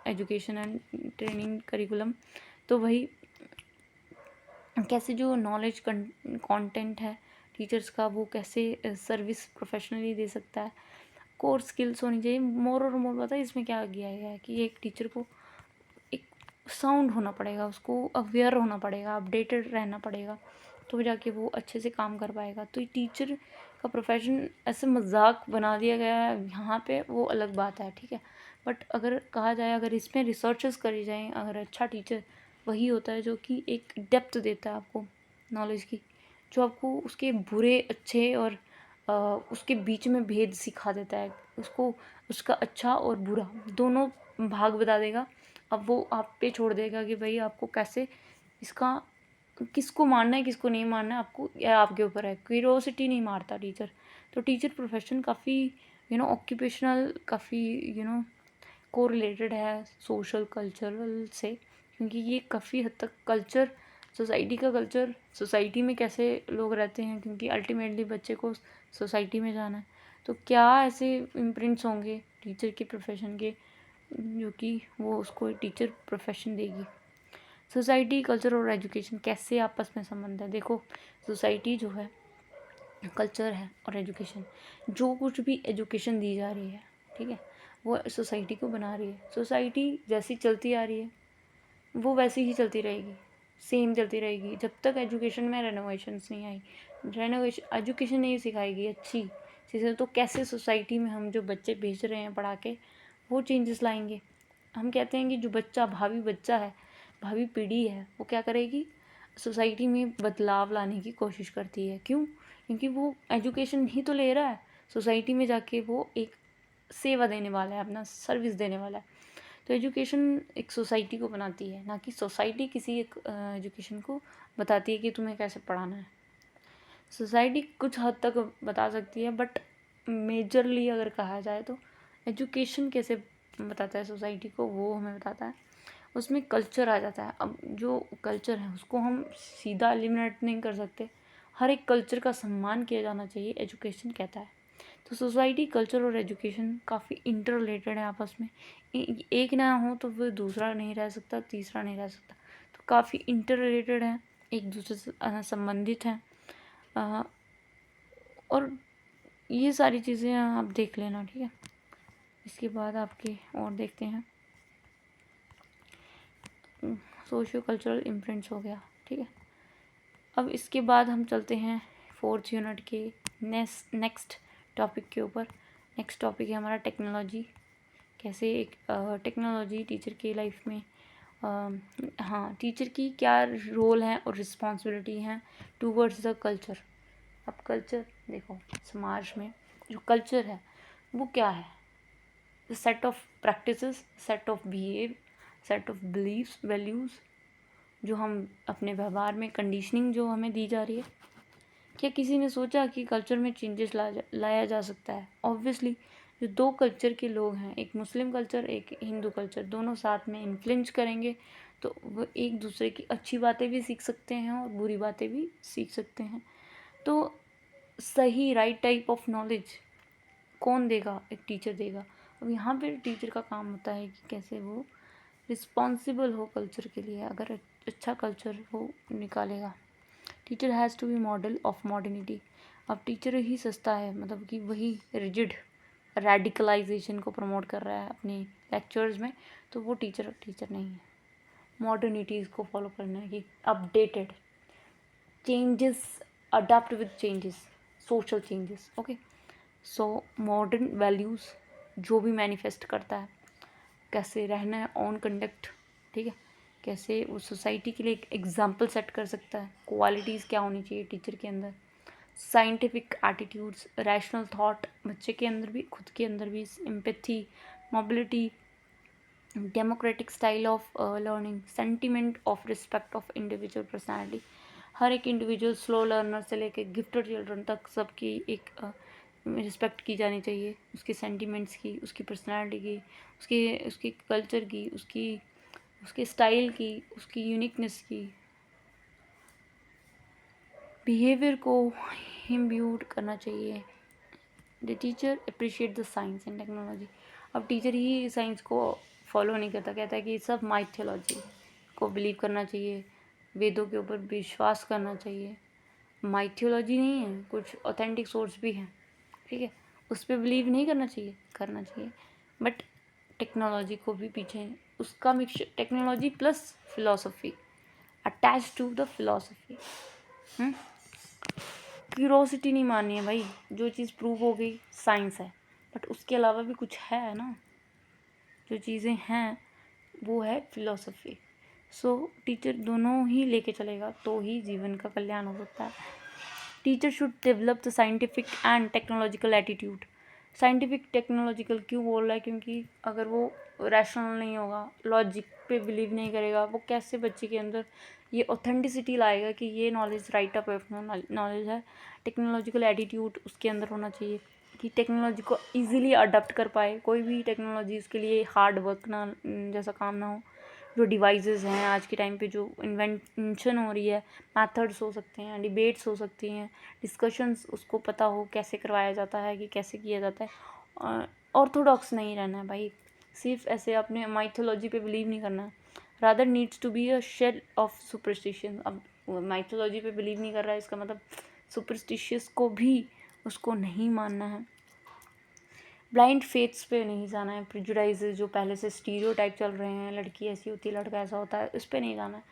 education and training curriculum, तो वही कैसे जो नॉलेज कंटेंट है टीचर्स का वो कैसे सर्विस प्रोफेशनली दे सकता है। कोर स्किल्स होनी चाहिए। मोर और मोर पता है इसमें क्या किया गया है कि एक टीचर को एक साउंड होना पड़ेगा, उसको अवेयर होना पड़ेगा, अपडेटेड रहना पड़ेगा, तो जाके वो अच्छे से काम कर पाएगा। तो ये टीचर का प्रोफेशन ऐसे मजाक बना दिया गया है यहाँ पे, वो अलग बात है, ठीक है। बट अगर कहा जाए, अगर इसमें रिसर्चेस करी जाएँ, अगर अच्छा टीचर वही होता है जो कि एक डेप्थ देता है आपको नॉलेज की, जो आपको उसके बुरे अच्छे और उसके बीच में भेद सिखा देता है, उसको उसका अच्छा और बुरा दोनों भाग बता देगा। अब वो आप पे छोड़ देगा कि भाई आपको कैसे इसका किसको मानना है किसको नहीं मानना है, आपको या आपके ऊपर है। क्यूरोसिटी नहीं मारता टीचर। तो टीचर प्रोफेशन काफ़ी ऑक्यूपेशनल, काफ़ी कोरिलेटेड है सोशल कल्चरल से, क्योंकि ये काफ़ी हद तक कल्चर, सोसाइटी का कल्चर, सोसाइटी में कैसे लोग रहते हैं, क्योंकि अल्टीमेटली बच्चे को सोसाइटी में जाना है। तो क्या ऐसे इम्प्रिंट्स होंगे टीचर के प्रोफेशन के जो कि वो उसको टीचर प्रोफेशन देगी। सोसाइटी, कल्चर और एजुकेशन कैसे आपस में संबंध है। देखो, सोसाइटी जो है, कल्चर है और एजुकेशन, जो कुछ भी एजुकेशन दी जा रही है, ठीक है, वो सोसाइटी को बना रही है। सोसाइटी जैसी चलती आ रही है वो वैसी ही चलती रहेगी, सेम चलती रहेगी जब तक एजुकेशन में रेनोवेशंस नहीं आई। एजुकेशन नहीं सिखाएगी अच्छी चीज़ें, तो कैसे सोसाइटी में हम जो बच्चे भेज रहे हैं पढ़ा के वो चेंजेस लाएंगे। हम कहते हैं कि जो बच्चा भावी बच्चा है, भावी पीढ़ी है, वो क्या करेगी, सोसाइटी में बदलाव लाने की कोशिश करती है। क्यों? क्योंकि वो एजुकेशन ही तो ले रहा है, सोसाइटी में जाके वो एक सेवा देने वाला है, अपना सर्विस देने वाला है। तो एजुकेशन एक सोसाइटी को बनाती है, ना कि सोसाइटी किसी एक एजुकेशन को बताती है कि तुम्हें कैसे पढ़ाना है। सोसाइटी कुछ हद तक बता सकती है, बट मेजरली अगर कहा जाए तो एजुकेशन कैसे बताता है सोसाइटी को, वो हमें बताता है। उसमें कल्चर आ जाता है। अब जो कल्चर है उसको हम सीधा एलिमिनेट नहीं कर सकते, हर एक कल्चर का सम्मान किया जाना चाहिए, एजुकेशन कहता है। तो सोसाइटी, कल्चर और एजुकेशन काफ़ी इंटर रिलेटेड है आपस में। एक ना हो तो फिर दूसरा नहीं रह सकता, तीसरा नहीं रह सकता। तो काफ़ी इंटर रिलेटेड है, एक दूसरे से संबंधित हैं। और ये सारी चीज़ें आप देख लेना, ठीक है। इसके बाद आपके और देखते हैं, सोशियो कल्चरल इम्प्रिंट्स हो गया, ठीक है। अब इसके बाद हम चलते हैं 4th यूनिट के नेक्स्ट टॉपिक के ऊपर। नेक्स्ट टॉपिक है हमारा टेक्नोलॉजी। कैसे एक टेक्नोलॉजी टीचर की लाइफ में, हाँ, टीचर की क्या रोल है और रिस्पॉन्सिबिलिटी हैं टूवर्ड्स द कल्चर। अब कल्चर देखो, समाज में जो कल्चर है वो क्या है, set of practices, set of behave, set of believes, values, जो हम अपने व्यवहार में कंडीशनिंग जो हमें दी जा रही है। क्या किसी ने सोचा कि कल्चर में चेंजेस लाया जा सकता है? ऑब्वियसली जो दो कल्चर के लोग हैं, एक मुस्लिम कल्चर एक हिंदू कल्चर, दोनों साथ में इन्फ्लुएंस करेंगे तो वो एक दूसरे की अच्छी बातें भी सीख सकते हैं और बुरी बातें भी सीख सकते हैं। तो सही राइट टाइप ऑफ नॉलेज कौन देगा? एक टीचर देगा। अब यहाँ पे टीचर का काम होता है कि कैसे वो रिस्पॉन्सिबल हो कल्चर के लिए, अगर अच्छा कल्चर वो निकालेगा। Teacher has to be model of modernity. अब टीचर ही सस्ता है, मतलब कि वही रिजिड रेडिकलाइजेशन को प्रमोट कर रहा है अपने लेक्चर्स में, तो वो टीचर नहीं है। मॉडर्निटीज़ को फॉलो करना है कि updated changes, adapt with changes, social changes, okay. So modern values जो भी मैनिफेस्ट करता है, कैसे रहना है, ऑन कंडक्ट, ठीक है, कैसे उस सोसाइटी के लिए एक एग्जाम्पल सेट कर सकता है, क्वालिटीज़ क्या होनी चाहिए टीचर के अंदर, साइंटिफिक एटीट्यूड्स, रैशनल थॉट बच्चे के अंदर भी, खुद के अंदर भी, empathy, mobility, democratic style of learning, sentiment of respect of individual personality. हर एक इंडिविजुअल, स्लो लर्नर से लेके गिफ्टेड चिल्ड्रन तक सबकी एक रिस्पेक्ट की जानी चाहिए, उसके सेंटिमेंट्स की, उसकी पर्सनैलिटी की, उसके उसके कल्चर की, उसके स्टाइल की, उसकी यूनिकनेस की, बिहेवियर को इम्ब्यूड करना चाहिए। The teacher appreciate the science and technology. अब टीचर ही साइंस को फॉलो नहीं करता, कहता है कि सब माइथोलॉजी को बिलीव करना चाहिए, वेदों के ऊपर विश्वास करना चाहिए। माइथोलॉजी नहीं है, कुछ ऑथेंटिक सोर्स भी है, ठीक है, उस पर बिलीव नहीं करना चाहिए, बट टेक्नोलॉजी को भी पीछे, उसका mixture technology plus philosophy, attach to the philosophy. Curiosity नहीं माननी है भाई, जो चीज़ प्रूव हो गई साइंस है, बट उसके अलावा भी कुछ है ना, जो चीज़ें हैं वो है फिलॉसफी। सो टीचर दोनों ही लेके चलेगा तो ही जीवन का कल्याण हो सकता है। Teacher should develop the scientific and technological attitude. Scientific technological क्यों बोल रहा है, क्योंकि अगर वो रैशनल नहीं होगा, लॉजिक पे बिलीव नहीं करेगा, वो कैसे बच्चे के अंदर ये ऑथेंटिसिटी लाएगा कि ये नॉलेज राइट अप नॉलेज है। टेक्नोलॉजिकल एटीट्यूड उसके अंदर होना चाहिए कि टेक्नोलॉजी को ईजिली अडॉप्ट कर पाए, कोई भी टेक्नोलॉजी उसके लिए हार्ड वर्क ना जैसा काम ना हो। जो डिवाइसेस हैं आज के टाइम पे, जो इन्वेंशन हो रही है, मेथड्स हो सकते हैं, डिबेट्स हो सकती हैं, डिस्कशंस, उसको पता हो कैसे करवाया जाता है, कि कैसे किया जाता है। ऑर्थोडॉक्स नहीं रहना है भाई, सिर्फ ऐसे अपने माइथोलॉजी पे बिलीव नहीं करना है। Rather needs to be a shell of superstition. अब माइथोलॉजी पे बिलीव नहीं कर रहा है, इसका मतलब सुपरस्टिशियस को भी उसको नहीं मानना है। ब्लाइंड फेथ्स पे नहीं जाना है, प्रिजुडाइजेस जो पहले से स्टीरियोटाइप चल रहे हैं, लड़की ऐसी होती है, लड़का ऐसा होता है, उस पर नहीं जाना है।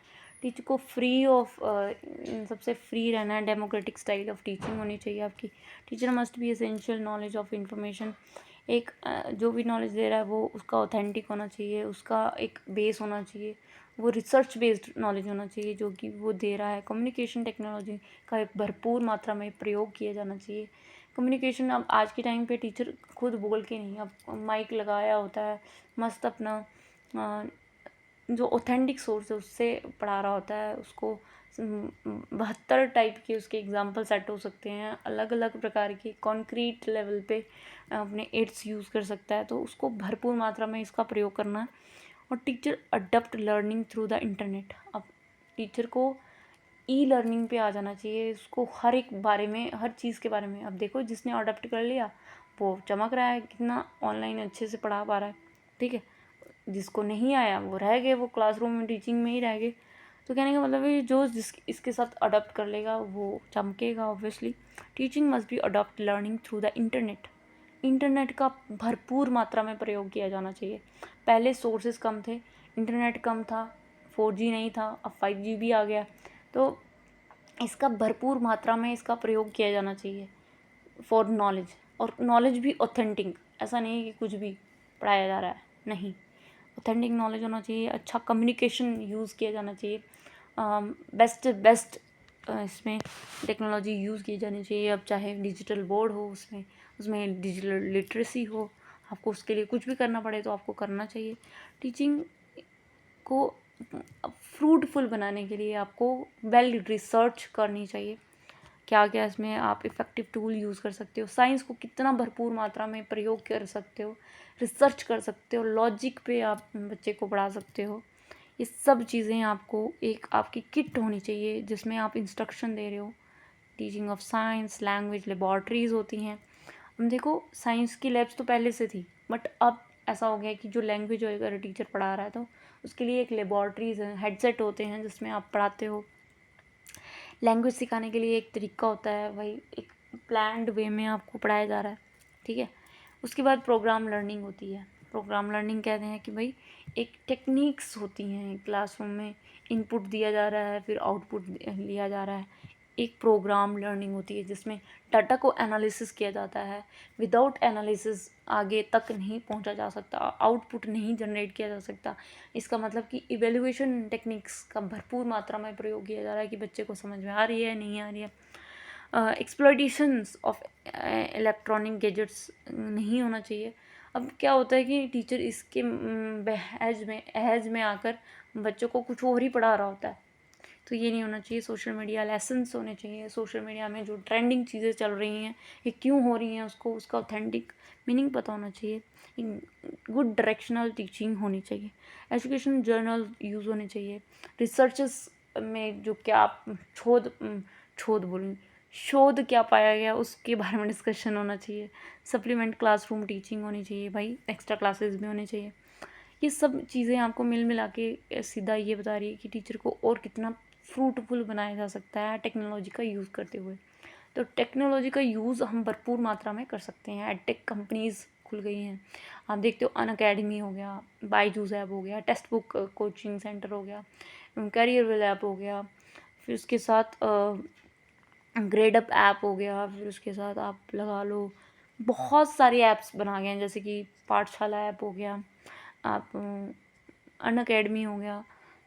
टीचर को फ्री ऑफ इन सबसे फ्री रहना है। डेमोक्रेटिक स्टाइल ऑफ टीचिंग होनी चाहिए आपकी। Teacher must be essential knowledge of information. एक जो भी नॉलेज दे रहा है वो उसका ऑथेंटिक होना चाहिए, उसका एक बेस होना चाहिए, वो रिसर्च बेस्ड नॉलेज होना चाहिए जो कि वो दे रहा है। कम्युनिकेशन टेक्नोलॉजी का एक भरपूर मात्रा में प्रयोग किया जाना चाहिए। कम्युनिकेशन अब आज के टाइम पे टीचर खुद बोल के नहीं, अब माइक लगाया होता है, मस्त अपना जो ऑथेंटिक सोर्स है उससे पढ़ा रहा होता है, उसको 72 टाइप के उसके एग्जाम्पल सेट हो सकते हैं, अलग अलग प्रकार के कॉन्क्रीट लेवल पे अपने एड्स यूज़ कर सकता है, तो उसको भरपूर मात्रा में इसका प्रयोग करना है। और teacher adopt learning through the internet. अब टीचर को ई लर्निंग पे आ जाना चाहिए, उसको हर एक बारे में, हर चीज़ के बारे में। अब देखो जिसने अडॉप्ट कर लिया वो चमक रहा है, कितना ऑनलाइन अच्छे से पढ़ा पा रहा है, ठीक है। जिसको नहीं आया वो रह गए, वो क्लासरूम में टीचिंग में ही रह गए। तो कहने का मतलब है जो इसके साथ अडॉप्ट कर लेगा वो चमकेगा obviously. Teaching must be adopt learning through the internet. Internet का भरपूर मात्रा में प्रयोग किया जाना चाहिए। पहले सोर्सेज कम थे, इंटरनेट कम था, 4G नहीं था, अब 5G भी आ गया, तो इसका भरपूर मात्रा में इसका प्रयोग किया जाना चाहिए फॉर नॉलेज। और नॉलेज भी ऑथेंटिक, ऐसा नहीं है कि कुछ भी पढ़ाया जा रहा है, नहीं, ऑथेंटिक नॉलेज होना चाहिए। अच्छा कम्युनिकेशन यूज़ किया जाना चाहिए, बेस्ट बेस्ट इसमें टेक्नोलॉजी यूज़ की जानी चाहिए। अब चाहे डिजिटल बोर्ड हो, उसमें उसमें डिजिटल लिटरेसी हो, आपको उसके लिए कुछ भी करना पड़े तो आपको करना चाहिए। टीचिंग को फ्रूटफुल बनाने के लिए आपको वेल रिसर्च करनी चाहिए, क्या क्या इसमें आप इफ़ेक्टिव टूल यूज़ कर सकते हो, साइंस को कितना भरपूर मात्रा में प्रयोग कर सकते हो, रिसर्च कर सकते हो, लॉजिक पे आप बच्चे को पढ़ा सकते हो। ये सब चीज़ें आपको एक आपकी किट होनी चाहिए जिसमें आप इंस्ट्रक्शन दे रहे हो। Teaching of science, language, laboratories होती हैं। हम देखो साइंस की लैब्स तो पहले से थी, बट अब ऐसा हो गया कि जो लैंग्वेज अगर टीचर पढ़ा रहा है तो उसके लिए एक लेबॉर्ट्रीज़ है, हेडसेट होते हैं जिसमें आप पढ़ाते हो। लैंग्वेज सिखाने के लिए एक तरीका होता है, भाई एक प्लान्ड वे में आपको पढ़ाया जा रहा है, ठीक है। उसके बाद प्रोग्राम लर्निंग होती है। प्रोग्राम लर्निंग कहते हैं कि भाई एक टेक्निक्स होती हैं, क्लासरूम में इनपुट दिया जा रहा है, फिर आउटपुट लिया जा रहा है। एक प्रोग्राम लर्निंग होती है जिसमें डाटा को एनालिसिस किया जाता है। विदाउट एनालिसिस आगे तक नहीं पहुंचा जा सकता, आउटपुट नहीं जनरेट किया जा सकता। इसका मतलब कि इवेल्युएशन टेक्निक्स का भरपूर मात्रा में प्रयोग किया जा रहा है कि बच्चे को समझ में आ रही है, नहीं आ रही है। एक्सप्लॉइटेशंस ऑफ इलेक्ट्रॉनिक गैजेट्स नहीं होना चाहिए। अब क्या होता है कि टीचर इसके बहज में आकर बच्चों को कुछ और ही पढ़ा रहा होता है, तो ये नहीं होना चाहिए। सोशल मीडिया लेसन्स होने चाहिए। सोशल मीडिया में जो ट्रेंडिंग चीज़ें चल रही हैं ये क्यों हो रही हैं, उसको उसका ऑथेंटिक मीनिंग पता होना चाहिए। गुड डायरेक्शनल टीचिंग होनी चाहिए। एजुकेशन जर्नल यूज़ होने चाहिए। रिसर्चेस में जो क्या शोध बोलूँ शोध क्या पाया गया उसके बारे में डिस्कशन होना चाहिए। सप्लीमेंट क्लासरूम टीचिंग होनी चाहिए भाई, एक्स्ट्रा क्लासेस भी होने चाहिए। ये सब चीज़ें आपको मिल मिला के सीधा ये बता रही है कि टीचर को और कितना फ्रूटफुल बनाया जा सकता है टेक्नोलॉजी का यूज़ करते हुए। तो टेक्नोलॉजी का यूज़ हम भरपूर मात्रा में कर सकते हैं। एडटेक कंपनीज़ खुल गई हैं, आप देखते हो। अनअकैडमी हो गया, बायजूस ऐप हो गया, टेक्स्ट बुक कोचिंग सेंटर हो गया, कैरियर ऐप हो गया, फिर उसके साथ ग्रेड अप ऐप हो गया, फिर उसके साथ आप लगा लो बहुत सारे ऐप्स बना गए हैं, जैसे कि पाठशाला ऐप हो गया, आप अनअकैडमी हो गया।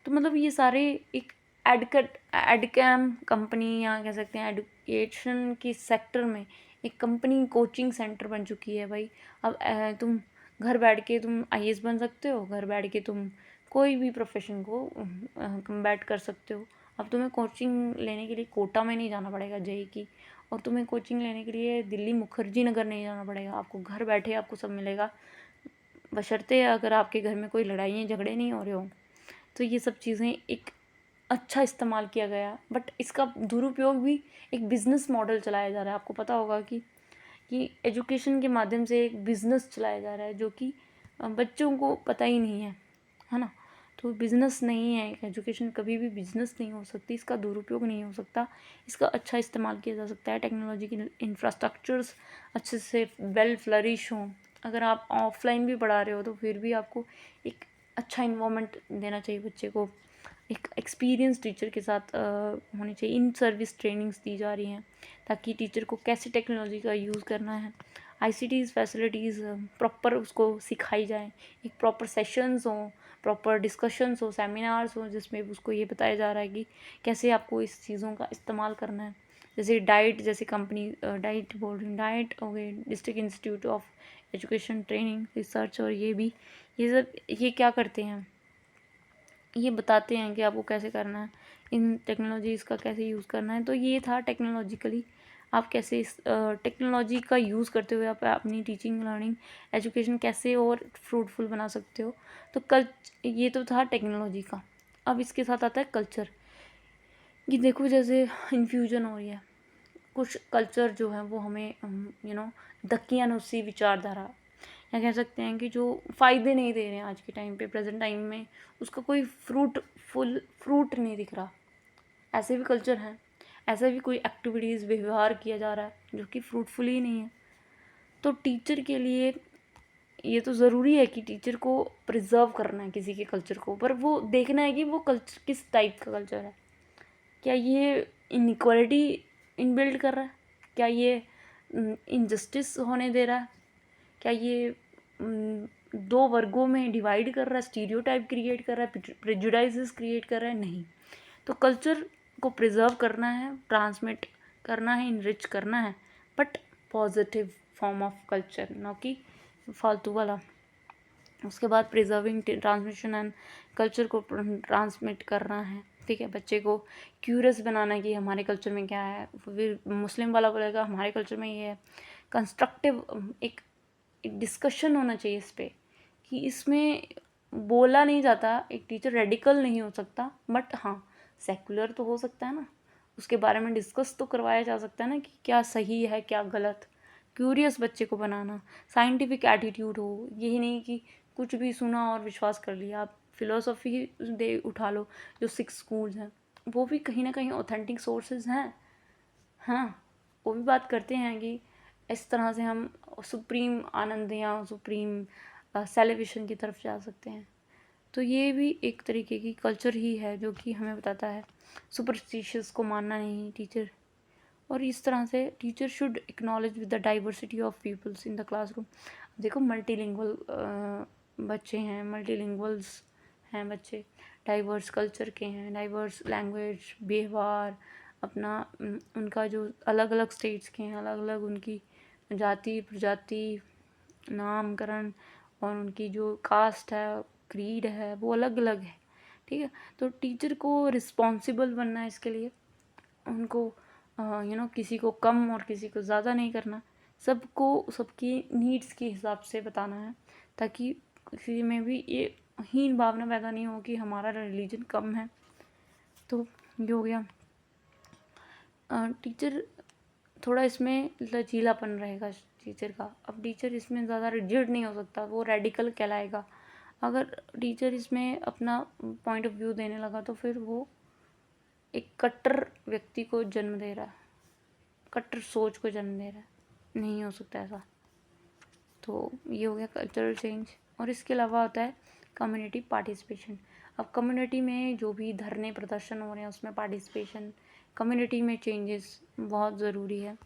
तो मतलब ये सारे एक एडकैम कंपनी, या कह सकते हैं एडुकेशन के सेक्टर में एक कंपनी कोचिंग सेंटर बन चुकी है भाई। अब तुम घर बैठ के तुम आईएएस बन सकते हो, घर बैठ के तुम कोई भी प्रोफेशन को कम्बैट कर सकते हो। अब तुम्हें कोचिंग लेने के लिए कोटा में नहीं जाना पड़ेगा जेई की, और तुम्हें कोचिंग लेने के लिए दिल्ली मुखर्जी नगर नहीं जाना पड़ेगा। आपको घर बैठे आपको सब मिलेगा, बशर्ते अगर आपके घर में कोई लड़ाइयाँ झगड़े नहीं हो रहे हो। तो ये सब चीज़ें एक अच्छा इस्तेमाल किया गया, बट इसका दुरुपयोग भी एक बिज़नेस मॉडल चलाया जा रहा है। आपको पता होगा कि एजुकेशन के माध्यम से एक बिज़नेस चलाया जा रहा है, जो कि बच्चों को पता ही नहीं है ना। तो बिज़नेस नहीं है, एजुकेशन कभी भी बिज़नेस नहीं हो सकती, इसका दुरुपयोग नहीं हो सकता, इसका अच्छा इस्तेमाल किया जा सकता है। टेक्नोलॉजी की इंफ्रास्ट्रक्चर्स अच्छे से वेल फ्लरिश हों। अगर आप ऑफलाइन भी पढ़ा रहे हो तो फिर भी आपको एक अच्छा इन्वामेंट देना चाहिए बच्चे को। एक एक्सपीरियंस टीचर के साथ होनी चाहिए। इन सर्विस ट्रेनिंग्स दी जा रही हैं ताकि टीचर को कैसे टेक्नोलॉजी का यूज़ करना है, आईसीटीज़ फैसिलिटीज़ प्रॉपर उसको सिखाई जाए। एक प्रॉपर सेशंस हों, प्रॉपर डिस्कशंस हो, सेमिनार्स हो, जिसमें उसको ये बताया जा रहा है कि कैसे आपको इस चीज़ों का इस्तेमाल करना है। जैसे डाइट जैसे कंपनी, डाइट बोल रही हूँ, डाइट हो गई, district institute of education training research, और ये सब ये क्या करते हैं, ये बताते हैं कि आपको कैसे करना है, इन टेक्नोलॉजीज़ का कैसे यूज़ करना है। तो ये था टेक्नोलॉजिकली आप कैसे इस टेक्नोलॉजी का यूज़ करते हुए आप अपनी टीचिंग लर्निंग एजुकेशन कैसे और फ्रूटफुल बना सकते हो। तो ये तो था टेक्नोलॉजी का। अब इसके साथ आता है कल्चर। ये देखो जैसे इन्फ्यूजन हो रही है, कुछ कल्चर जो है वो हमें दकियानुसी विचारधारा, या कह सकते हैं कि जो फ़ायदे नहीं दे रहे हैं आज के टाइम पे, प्रेजेंट टाइम में उसका कोई फ्रूट नहीं दिख रहा। ऐसे भी कल्चर हैं, ऐसे भी कोई एक्टिविटीज़ व्यवहार किया जा रहा है जो कि फ्रूटफुल ही नहीं है। तो टीचर के लिए ये तो ज़रूरी है कि टीचर को प्रिजर्व करना है किसी के कल्चर को, पर वो देखना है कि वो कल्चर किस टाइप का कल्चर है। क्या ये इनइक्वालिटी इनबिल्ड कर रहा है, क्या ये इनजस्टिस होने दे रहा है, क्या ये दो वर्गों में डिवाइड कर रहा है, स्टीरियोटाइप क्रिएट कर रहा है, प्रेजुडाइजेस क्रिएट कर रहा है? नहीं। तो कल्चर को प्रिजर्व करना है, ट्रांसमिट करना है, इनरिच करना है, but positive form of culture, ना कि फालतू वाला। उसके बाद प्रिजर्विंग ट्रांसमिशन एंड कल्चर को ट्रांसमिट करना है, ठीक है। बच्चे को क्यूरियस बनाना है कि हमारे कल्चर में क्या है, फिर मुस्लिम वाला बोलेगा हमारे कल्चर में ये है। कंस्ट्रक्टिव एक डिस्कशन होना चाहिए इस पर, कि इसमें बोला नहीं जाता, एक टीचर रेडिकल नहीं हो सकता, बट हाँ सेकुलर तो हो सकता है ना, उसके बारे में डिस्कस तो करवाया जा सकता है ना कि क्या सही है क्या गलत। क्यूरियस बच्चे को बनाना, साइंटिफिक एटीट्यूड हो, यही नहीं कि कुछ भी सुना और विश्वास कर लिया। आप फिलोसॉफी दे उठा लो, जो 6 स्कूल्स हैं वो भी कहीं ना कहीं ऑथेंटिक सोर्सेज हैं, है ना। वो भी बात करते हैं कि इस तरह से हम सुप्रीम आनंद या सुप्रीम सेलिब्रेशन की तरफ जा सकते हैं। तो ये भी एक तरीके की कल्चर ही है जो कि हमें बताता है सुपरस्टिशियस को मानना नहीं टीचर। और इस तरह से teacher should acknowledge with the diversity of peoples in the classroom. देखो मल्टीलिंगुअल बच्चे हैं, मल्टीलिंगुअल्स हैं बच्चे, डाइवर्स कल्चर के हैं, डाइवर्स लैंग्वेज, व्यवहार, अपना उनका जो अलग अलग स्टेट्स के हैं, अलग अलग उनकी जाति प्रजाति, नामकरण और उनकी जो कास्ट है, क्रीड है, वो अलग अलग है। ठीक है, तो टीचर को रिस्पॉन्सिबल बनना है इसके लिए। उनको किसी को कम और किसी को ज़्यादा नहीं करना, सबको सबकी नीड्स के हिसाब से बताना है, ताकि किसी में भी ये हीन भावना पैदा नहीं हो कि हमारा रिलीजन कम है। तो ये हो गया। टीचर थोड़ा इसमें लचीलापन रहेगा टीचर का। अब टीचर इसमें ज़्यादा रिजिड नहीं हो सकता, वो रेडिकल कहलाएगा। अगर टीचर इसमें अपना पॉइंट ऑफ व्यू देने लगा तो फिर वो एक कट्टर व्यक्ति को जन्म दे रहा है, कट्टर सोच को जन्म दे रहा है। नहीं हो सकता ऐसा। तो ये हो गया कल्चरल चेंज। और इसके अलावा होता है कम्युनिटी पार्टिसिपेशन। अब कम्युनिटी में जो भी धरने प्रदर्शन हो रहे हैं उसमें पार्टिसिपेशन, कम्युनिटी में चेंजेस बहुत ज़रूरी है।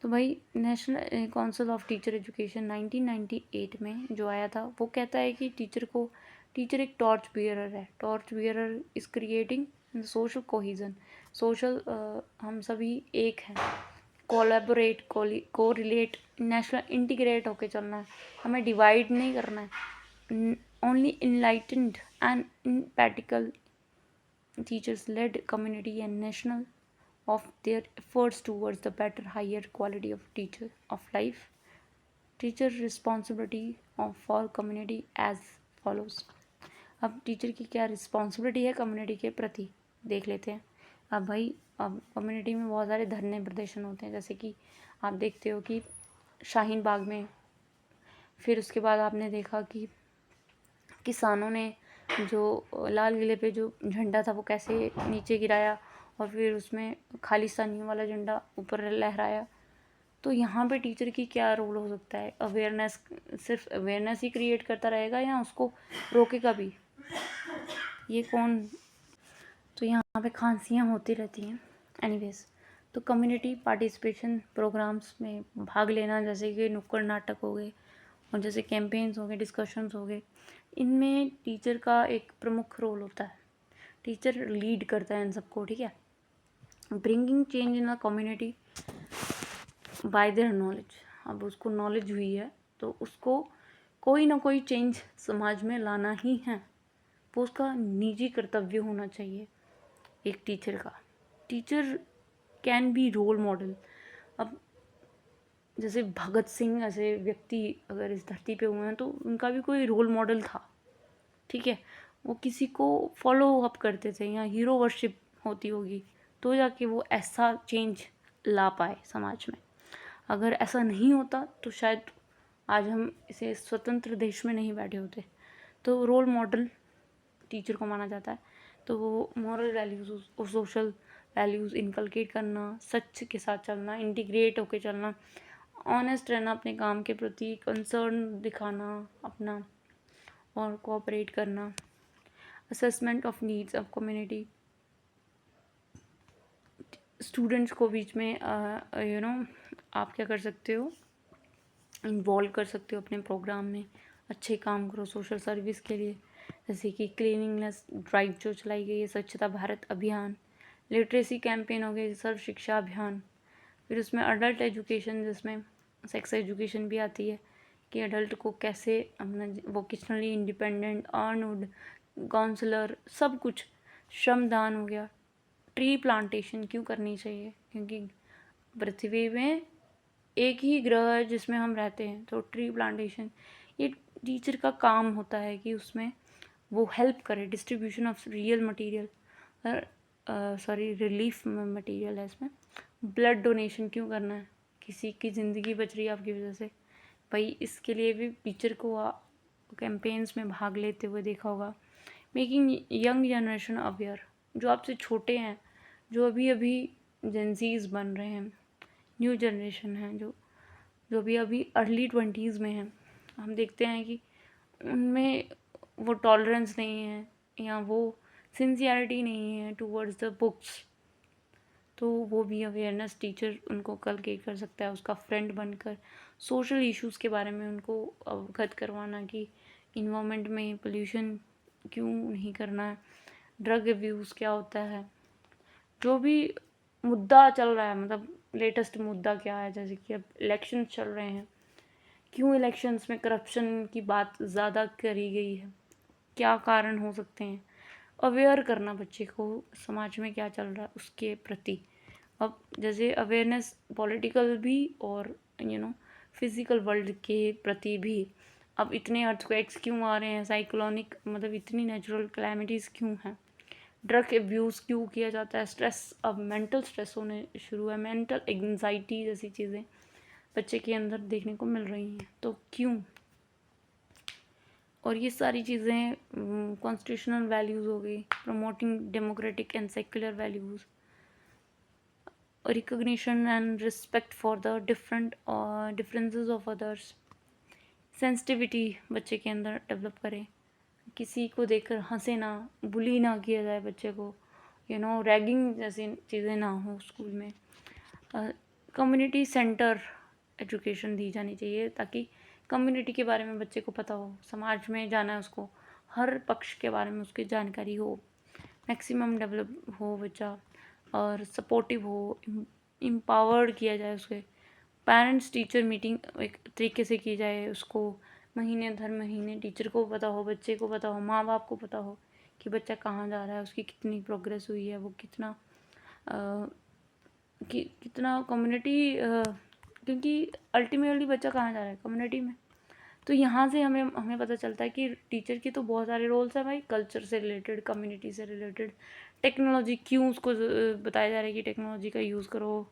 तो भाई national council of teacher education 1998 में जो आया था वो कहता है कि टीचर एक टॉर्च बियरर है। Torch bearer is creating social cohesion. Social हम सभी एक हैं, कोलैबोरेट कोरिलेट नेशनल इंटीग्रेट होके चलना है, हमें डिवाइड नहीं करना है। Only enlightened and empathical teachers led community and national of their efforts towards the better higher quality of teacher of life. Teacher responsibility of for community as follows. अब teacher की क्या रिस्पॉन्सिबिलिटी है community के प्रति देख लेते हैं। अब भाई अब कम्युनिटी में बहुत सारे धरने प्रदर्शन होते हैं, जैसे कि आप देखते हो कि शाहीन बाग में, फिर उसके बाद आपने देखा कि किसानों ने जो लाल किले पे जो झंडा था वो कैसे नीचे गिराया और फिर उसमें खालिस्तानियों वाला झंडा ऊपर लहराया। तो यहाँ पे टीचर की क्या रोल हो सकता है? अवेयरनेस, सिर्फ अवेयरनेस ही क्रिएट करता रहेगा या उसको रोकेगा भी? ये कौन? तो यहाँ पे खांसियाँ होती रहती हैं। एनीवेज, तो कम्युनिटी पार्टिसिपेशन प्रोग्राम्स में भाग लेना, जैसे कि नुक्कड़ नाटक हो गए और जैसे कैंपेन्स हो गए, डिस्कशंस हो गए, इनमें टीचर का एक प्रमुख रोल होता है। टीचर लीड करता है इन सबको। ठीक है, bringing change in a community bye their knowledge. अब उसको नॉलेज हुई है तो उसको कोई ना कोई चेंज समाज में लाना ही है, वो उसका निजी कर्तव्य होना चाहिए एक टीचर का। Teacher can be role model. अब जैसे भगत सिंह ऐसे व्यक्ति अगर इस धरती पे हुए हैं तो उनका भी कोई रोल मॉडल था। ठीक है, वो किसी को फॉलो अप करते थे या हीरो वर्शिप होती होगी तो जाके वो ऐसा चेंज ला पाए समाज में। अगर ऐसा नहीं होता तो शायद आज हम इसे स्वतंत्र देश में नहीं बैठे होते। तो रोल मॉडल टीचर को माना जाता है। तो वो मॉरल वैल्यूज़ और सोशल वैल्यूज़ इनकलकेट करना, सच के साथ चलना, इंटीग्रेट होके चलना, ऑनेस्ट रहना, अपने काम के प्रति कंसर्न दिखाना अपना और कोऑपरेट करना, assessment of needs of community, students को बीच में आप क्या कर सकते हो, इन्वॉल्व कर सकते हो अपने प्रोग्राम में, अच्छे काम करो सोशल सर्विस के लिए, जैसे कि क्लीनिंगनेस ड्राइव जो चलाई गई है, स्वच्छता भारत अभियान, लिटरेसी कैंपेन हो गए, सर्व शिक्षा अभियान। फिर उसमें अडल्ट एजुकेशन, जिसमें सेक्स एजुकेशन भी आती है कि अडल्ट को कैसे अपना वोकेशनली इंडिपेंडेंट, अर्नवुड, काउंसलर, सब कुछ। श्रमदान हो गया। ट्री प्लांटेशन क्यों करनी चाहिए? क्योंकि पृथ्वी में एक ही ग्रह है जिसमें हम रहते हैं, तो ट्री प्लांटेशन ये टीचर का काम होता है कि उसमें वो हेल्प करे। Distribution of real material, relief material है इसमें। ब्लड डोनेशन क्यों करना है? किसी की ज़िंदगी बच रही है आपकी वजह से, भाई इसके लिए भी टीचर को कैंपेन्स में भाग लेते हुए देखा होगा। मेकिंग यंग जनरेशन अवेयर, जो आपसे छोटे हैं, जो अभी अभी जेंजीज बन रहे हैं, न्यू जनरेशन है, जो भी अभी अर्ली 20s में हैं, हम देखते हैं कि उनमें वो टॉलरेंस नहीं है या वो सिंसियरिटी नहीं है टूवर्ड्स द बुक्स। तो वो भी अवेयरनेस टीचर उनको कलकेट कर सकता है, उसका फ्रेंड बनकर सोशल इश्यूज़ के बारे में उनको अवगत करवाना कि इन्वायरमेंट में पोल्यूशन क्यों नहीं करना है, ड्रग अब्यूज़ क्या होता है, जो भी मुद्दा चल रहा है, मतलब लेटेस्ट मुद्दा क्या है, जैसे कि अब इलेक्शन चल रहे हैं, क्यों इलेक्शंस में करप्शन की बात ज़्यादा करी गई है, क्या कारण हो सकते हैं, अवेयर करना बच्चे को समाज में क्या चल रहा है उसके प्रति। अब जैसे अवेयरनेस पॉलिटिकल भी और फिजिकल वर्ल्ड के प्रति भी। अब इतने अर्थक्वेक्स क्यों आ रहे हैं, साइक्लोनिक मतलब इतनी नेचुरल कैलेमिटीज़ क्यों हैं, ड्रग एब्यूज़ क्यों किया जाता है, स्ट्रेस, अब मेंटल स्ट्रेस होने शुरू है, मेंटल एंग्जाइटी जैसी चीज़ें बच्चे के अंदर देखने को मिल रही हैं, तो क्यों। और ये सारी चीज़ें कॉन्स्टिट्यूशनल वैल्यूज़ हो गई, promoting democratic and secular values, recognition and respect for the differences of others, sensitivity बच्चे के अंदर डेवलप करें, किसी को देखकर हंसे ना, बुली ना किया जाए बच्चे को, रैगिंग जैसी चीज़ें ना हो स्कूल में। कम्युनिटी सेंटर एजुकेशन दी जानी चाहिए ताकि कम्युनिटी के बारे में बच्चे को पता हो, समाज में जाना है उसको, हर पक्ष के बारे में उसकी जानकारी हो, मैक्सिमम डेवलप हो बच्चा, और सपोर्टिव हो, एम्पावर्ड किया जाए उसके। पेरेंट्स टीचर मीटिंग एक तरीके से की जाए, उसको महीने दर महीने टीचर को पता हो, बच्चे को पता हो, माँ बाप को पता हो कि बच्चा कहाँ जा रहा है, उसकी कितनी प्रोग्रेस हुई है, वो कितना कम्युनिटी, क्योंकि अल्टीमेटली बच्चा कहाँ जा रहा है, कम्युनिटी में। तो यहाँ से हमें हमें पता चलता है कि टीचर के तो बहुत सारे रोल्स हैं भाई, कल्चर से रिलेटेड, कम्युनिटी से रिलेटेड, टेक्नोलॉजी क्यों उसको बताया जा रहा है कि टेक्नोलॉजी का यूज़ करो,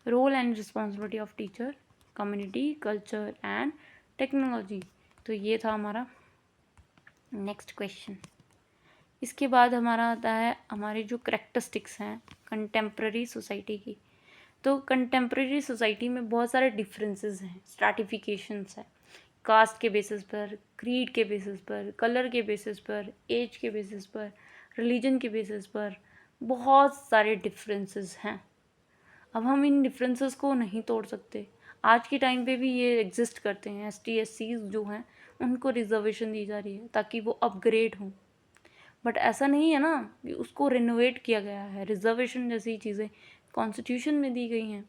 role and responsibility of teacher, community, culture and technology. तो ये था हमारा नेक्स्ट क्वेश्चन। इसके बाद हमारा आता है हमारी जो करेक्टरिस्टिक्स हैं कंटेम्प्रेरी सोसाइटी की। तो कंटेम्प्रेरी सोसाइटी में बहुत सारे डिफरेंसेस हैं, स्ट्रैटिफिकेशंस हैं, कास्ट के बेसिस पर, क्रीड के बेसिस पर, कलर के बेसिस पर, एज के बेसिस पर, रिलीजन के बेसिस पर, बहुत सारे डिफरेंसेस हैं। अब हम इन डिफरेंसेस को नहीं तोड़ सकते, आज के टाइम पे भी ये एग्जिस्ट करते हैं। ST SCs जो हैं उनको रिजर्वेशन दी जा रही है ताकि वो अपग्रेड हों, बट ऐसा नहीं है ना कि उसको रिनोवेट किया गया है। रिजर्वेशन जैसी चीज़ें कॉन्स्टिट्यूशन में दी गई हैं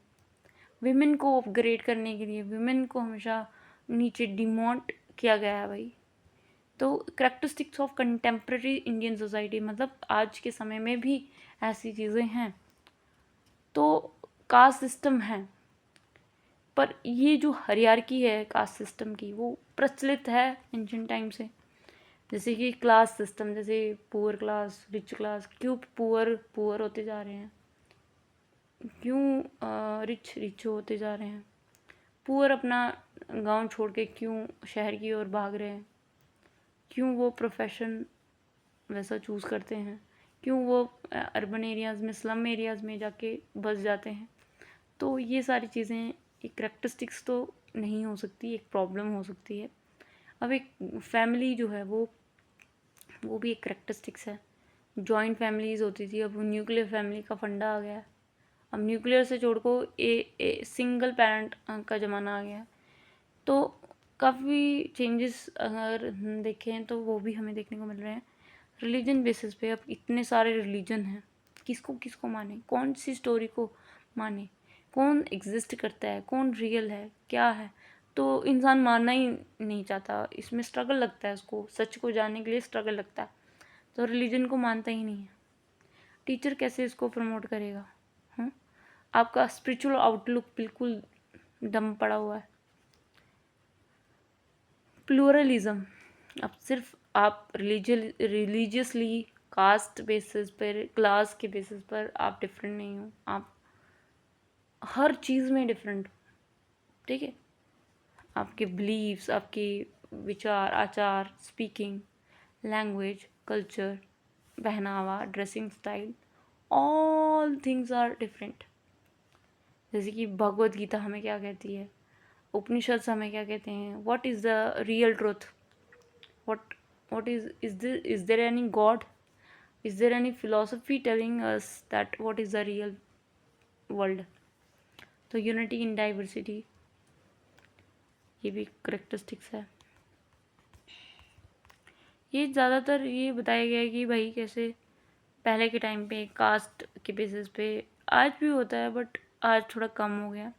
विमेन को अपग्रेड करने के लिए, विमेन को हमेशा नीचे डिमोट किया गया है भाई। तो characteristics of contemporary Indian society, मतलब आज के समय में भी ऐसी चीज़ें हैं। तो कास्ट सिस्टम है, पर ये जो हायरार्की है कास्ट सिस्टम की वो प्रचलित है एंशिएंट टाइम से। जैसे कि क्लास सिस्टम, जैसे पुअर क्लास, रिच क्लास, क्यों पुअर पुअर होते जा रहे हैं, क्यों रिच रिच होते जा रहे हैं, पुअर अपना गांव छोड़ के क्यों शहर की ओर भाग रहे हैं, क्यों वो प्रोफेशन वैसा चूज़ करते हैं, क्यों वो अर्बन एरियाज़ में, स्लम एरियाज़ में जाके बस जाते हैं। तो ये सारी चीज़ें एक करेक्टरिस्टिक्स तो नहीं हो सकती, एक प्रॉब्लम हो सकती है। अब एक फैमिली जो है वो भी एक करेक्टरिस्टिक्स है। जॉइंट फैमिलीज़ होती थी, अब न्यूक्लियर फैमिली का फंडा आ गया। अब न्यूक्लियर से जोड़ को सिंगल पेरेंट का ज़माना आ गया। तो काफ़ी चेंजेस अगर हम देखें तो वो भी हमें देखने को मिल रहे हैं। रिलीजन बेसिस पे अब इतने सारे रिलीजन हैं, किसको किसको माने, कौन सी स्टोरी को माने, कौन एग्जिस्ट करता है, कौन रियल है, क्या है। तो इंसान मानना ही नहीं चाहता, इसमें स्ट्रगल लगता है, उसको सच को जानने के लिए स्ट्रगल लगता है, तो रिलीजन को मानता ही नहीं है। टीचर कैसे इसको प्रमोट करेगा? हाँ, आपका स्पिरिचुअल आउटलुक बिल्कुल दम पड़ा हुआ है। प्लूरलिज्म, अब सिर्फ आप रिलीजियसली कास्ट बेसिस पर, क्लास के बेसिस पर आप डिफरेंट नहीं हो, आप हर चीज़ में डिफरेंट हो, ठीक है। आपके बिलीव्स, आपके विचार, आचार, स्पीकिंग, लैंग्वेज, कल्चर, पहनावा, dressing style, all things are different. जैसे कि भगवत गीता हमें क्या कहती है, उपनिषद हमें क्या कहते हैं, what is the real truth, what is there any god, is there any philosophy telling us that what is the real world? तो यूनिटी इन डाइवर्सिटी, ये भी करेक्टरिस्टिक्स है। ये ज़्यादातर ये बताया गया है कि भाई कैसे पहले के टाइम पे कास्ट के बेसिस पे आज भी होता है, बट आज थोड़ा कम हो गया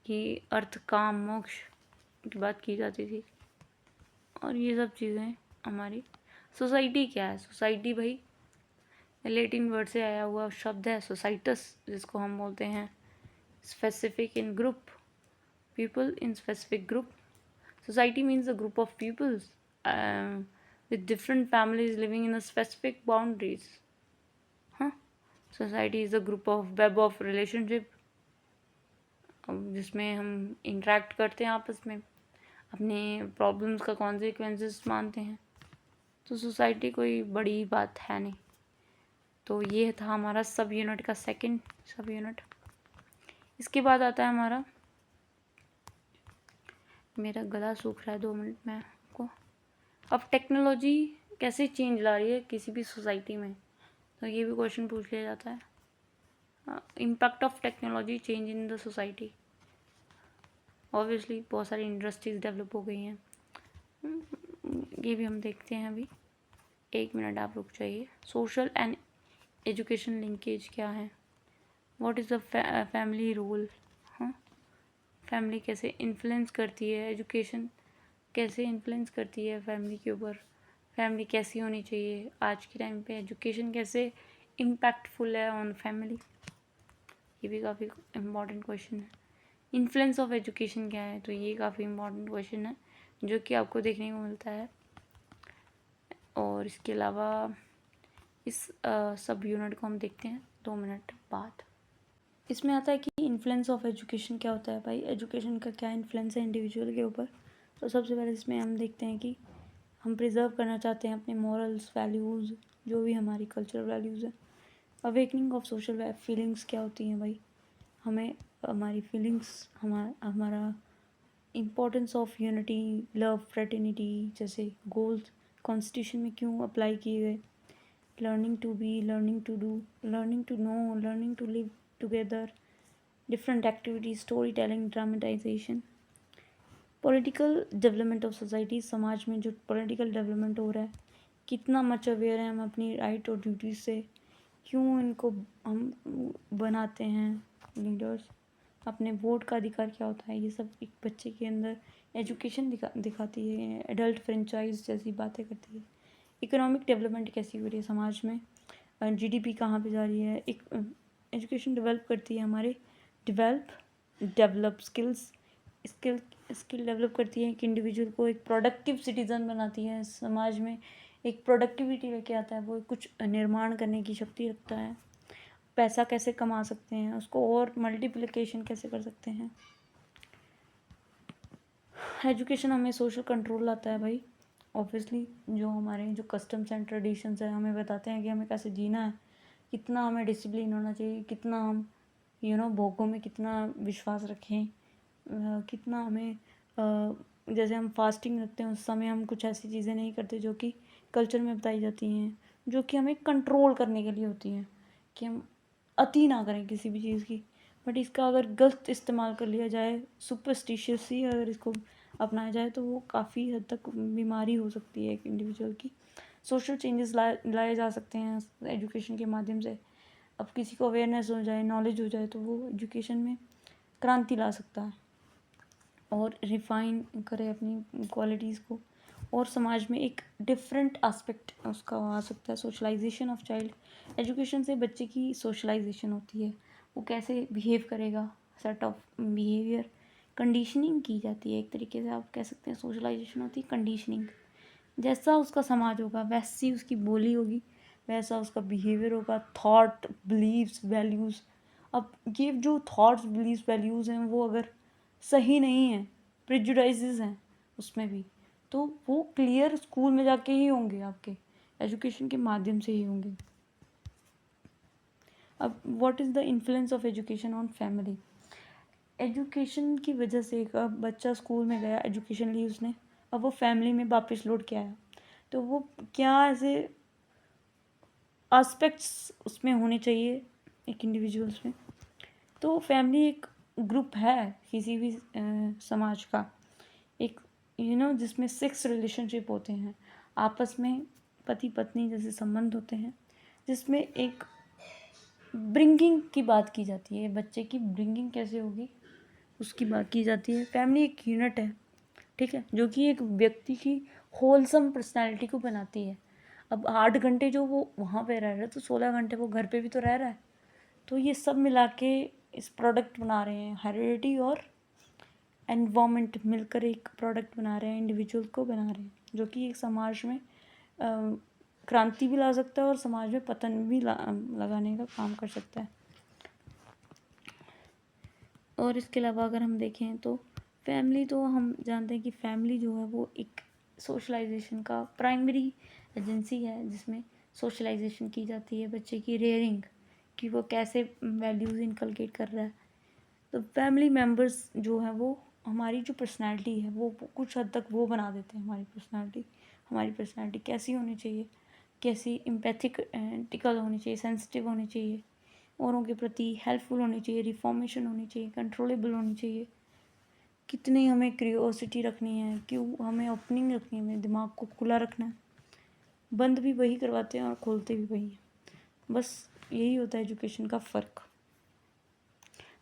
कि अर्थ काम मोक्ष की बात की जाती थी। और ये सब चीज़ें हमारी सोसाइटी क्या है? सोसाइटी भाई लैटिन वर्ड से आया हुआ शब्द है सोसाइटस, जिसको हम बोलते हैं specific in group, people in specific group. Society means a group of peoples with different families living in a specific boundaries. Huh? Society is a group of web of relationship जिसमें हम इंटरेक्ट करते हैं आपस में, अपने problems का consequences मानते हैं। तो सोसाइटी कोई बड़ी बात है नहीं। तो ये था हमारा सब यूनिट का सेकंड सब यूनिट। इसके बाद आता है हमारा, मेरा गला सूख रहा है, 2 मिनट में आपको। अब टेक्नोलॉजी कैसे चेंज ला रही है किसी भी सोसाइटी में, तो ये भी क्वेश्चन पूछ लिया जाता है। Impact of technology change in the society. Obviously बहुत सारी इंडस्ट्रीज डेवलप हो गई हैं, ये भी हम देखते हैं अभी। 1 मिनट आप रुक जाइए। सोशल एंड एजुकेशन लिंकेज क्या है? What is the family role? हाँ, फैमिली कैसे इन्फ्लुएंस करती है, एजुकेशन कैसे इन्फ्लुएंस करती है फैमिली के ऊपर, फैमिली कैसी होनी चाहिए आज के टाइम पे, एजुकेशन कैसे इम्पैक्टफुल है ऑन फैमिली, ये भी काफ़ी इम्पॉर्टेंट क्वेश्चन है। इन्फ्लुएंस ऑफ एजुकेशन क्या है? तो ये काफ़ी इम्पॉर्टेंट क्वेश्चन है जो कि आपको देखने को मिलता है। और इसके अलावा इस सब यूनिट को हम देखते हैं 2 मिनट बाद। इसमें आता है कि इन्फ्लुएंस ऑफ एजुकेशन क्या होता है। भाई एजुकेशन का क्या इन्फ्लुएंस है इंडिविजुअल के ऊपर? तो सबसे पहले इसमें हम देखते हैं कि हम प्रिजर्व करना चाहते हैं अपने मॉरल्स, वैल्यूज़, जो भी हमारी कल्चरल वैल्यूज़ है। अवेकनिंग ऑफ सोशल फीलिंग्स क्या होती हैं भाई? हमें हमारी फीलिंग्स, हमारा importance of unity, love, fraternity जैसे गोल्स कॉन्स्टिट्यूशन में क्यों अप्लाई किए गए। Learning to be, learning to do, learning to know, learning to live together, different activities, story telling, dramatisation. Political development of society, समाज में जो political development हो रहा है, कितना मच अवेयर हैं हम अपनी राइट और ड्यूटीज से, क्यों इनको हम बनाते हैं लीडर्स, अपने वोट का अधिकार क्या होता है, ये सब एक बच्चे के अंदर एजुकेशन दिखाती है। एडल्ट फ्रेंचाइज जैसी बातें करती है। इकोनॉमिक डेवलपमेंट कैसी हो रही है समाज में, जीडीपी कहाँ पे जा रही है। एक एजुकेशन डेवलप करती है हमारे डेवलप स्किल डेवलप करती है। एक इंडिविजुअल को एक प्रोडक्टिव सिटीज़न बनाती है, समाज में एक प्रोडक्टिविटी लेके आता है, वो कुछ निर्माण करने की शक्ति रखता है। पैसा कैसे कमा सकते हैं, उसको और मल्टीप्लिकेशन कैसे कर सकते हैं। एजुकेशन हमें सोशल कंट्रोल लाता है भाई। ऑब्वियसली जो हमारे जो कस्टम्स एंड ट्रेडिशंस है हमें बताते हैं कि हमें कैसे जीना है, कितना हमें डिसिप्लिन होना चाहिए, कितना हम भोगों में कितना विश्वास रखें, कितना हमें जैसे हम फास्टिंग रखते हैं उस समय हम कुछ ऐसी चीज़ें नहीं करते जो कि कल्चर में बताई जाती हैं, जो कि हमें कंट्रोल करने के लिए होती हैं, कि हम अति ना करें किसी भी चीज़ की। बट इसका अगर गलत इस्तेमाल कर लिया जाए, सुपरस्टिशियसली अगर इसको अपनाया जाए, तो वो काफ़ी हद तक बीमारी हो सकती है एक इंडिविजुअल की। सोशल चेंजेस लाए जा सकते हैं एजुकेशन के माध्यम से। अब किसी को अवेयरनेस हो जाए, नॉलेज हो जाए, तो वो एजुकेशन में क्रांति ला सकता है और रिफाइन करे अपनी क्वालिटीज़ को, और समाज में एक डिफरेंट एस्पेक्ट उसका आ सकता है। सोशलाइजेशन ऑफ चाइल्ड, एजुकेशन से बच्चे की सोशलाइजेशन होती है, वो कैसे बिहेव करेगा, सेट ऑफ बिहेवियर कंडीशनिंग की जाती है। एक तरीके से आप कह सकते हैं सोशलाइजेशन होती है कंडीशनिंग। जैसा उसका समाज होगा वैसी उसकी बोली होगी, वैसा उसका बिहेवियर होगा, थॉट, बिलीव्स, वैल्यूज़। अब ये जो थॉट्स, बिलीव्स, वैल्यूज़ हैं वो अगर सही नहीं है, प्रेजुडाइजेस हैं उसमें भी, तो वो क्लियर स्कूल में जाके ही होंगे, आपके एजुकेशन के माध्यम से ही होंगे। अब what is the influence of education on family? Education की वजह से एक बच्चा स्कूल में गया, एजुकेशन ली उसने, अब वो फैमिली में वापस लौट के आया, तो वो क्या ऐसे एस्पेक्ट्स उसमें होने चाहिए एक इंडिविजुअल्स में। तो फैमिली एक ग्रुप है किसी भी समाज का, एक जिसमें 6 रिलेशनशिप होते हैं, आपस में पति पत्नी जैसे संबंध होते हैं, जिसमें एक ब्रिंगिंग की बात की जाती है, बच्चे की ब्रिंगिंग कैसे होगी उसकी बात की जाती है। फैमिली एक यूनिट है, ठीक है, जो कि एक व्यक्ति की होलसम पर्सनैलिटी को बनाती है। अब 8 घंटे जो वो वहाँ पे रह रहा है तो 16 घंटे वो घर पे भी तो रह रहा है। तो ये सब मिला के इस प्रोडक्ट बना रहे हैं, हेरिडिटी और एनवायरनमेंट मिलकर एक प्रोडक्ट बना रहे हैं, इंडिविजुअल को बना रहे हैं, जो कि एक समाज में क्रांति भी ला सकता है और समाज में पतन भी लगाने का काम कर सकता है। और इसके अलावा अगर हम देखें तो फैमिली, तो हम जानते हैं कि फैमिली जो है वो एक सोशलाइजेशन का प्राइमरी एजेंसी है, जिसमें सोशलाइजेशन की जाती है बच्चे की रेयरिंग, कि वो कैसे वैल्यूज़ इनकलकेट कर रहा है। तो फैमिली मेम्बर्स जो हैं वो हमारी जो पर्सनैलिटी है वो कुछ हद तक वो बना देते हैं हमारी पर्सनैलिटी कैसी होनी चाहिए, कैसी एम्पैथिकल होनी चाहिए, सेंसिटिव होनी चाहिए, औरों के प्रति हेल्पफुल होनी चाहिए, रिफॉर्मेशन होनी चाहिए, कंट्रोलेबल होनी चाहिए, कितनी हमें क्यूरियोसिटी रखनी है, क्यों हमें ओपनिंग रखनी है, हमें दिमाग को खुला रखना है। बंद भी वही करवाते हैं और खोलते भी वही हैं, बस यही होता है एजुकेशन का फ़र्क।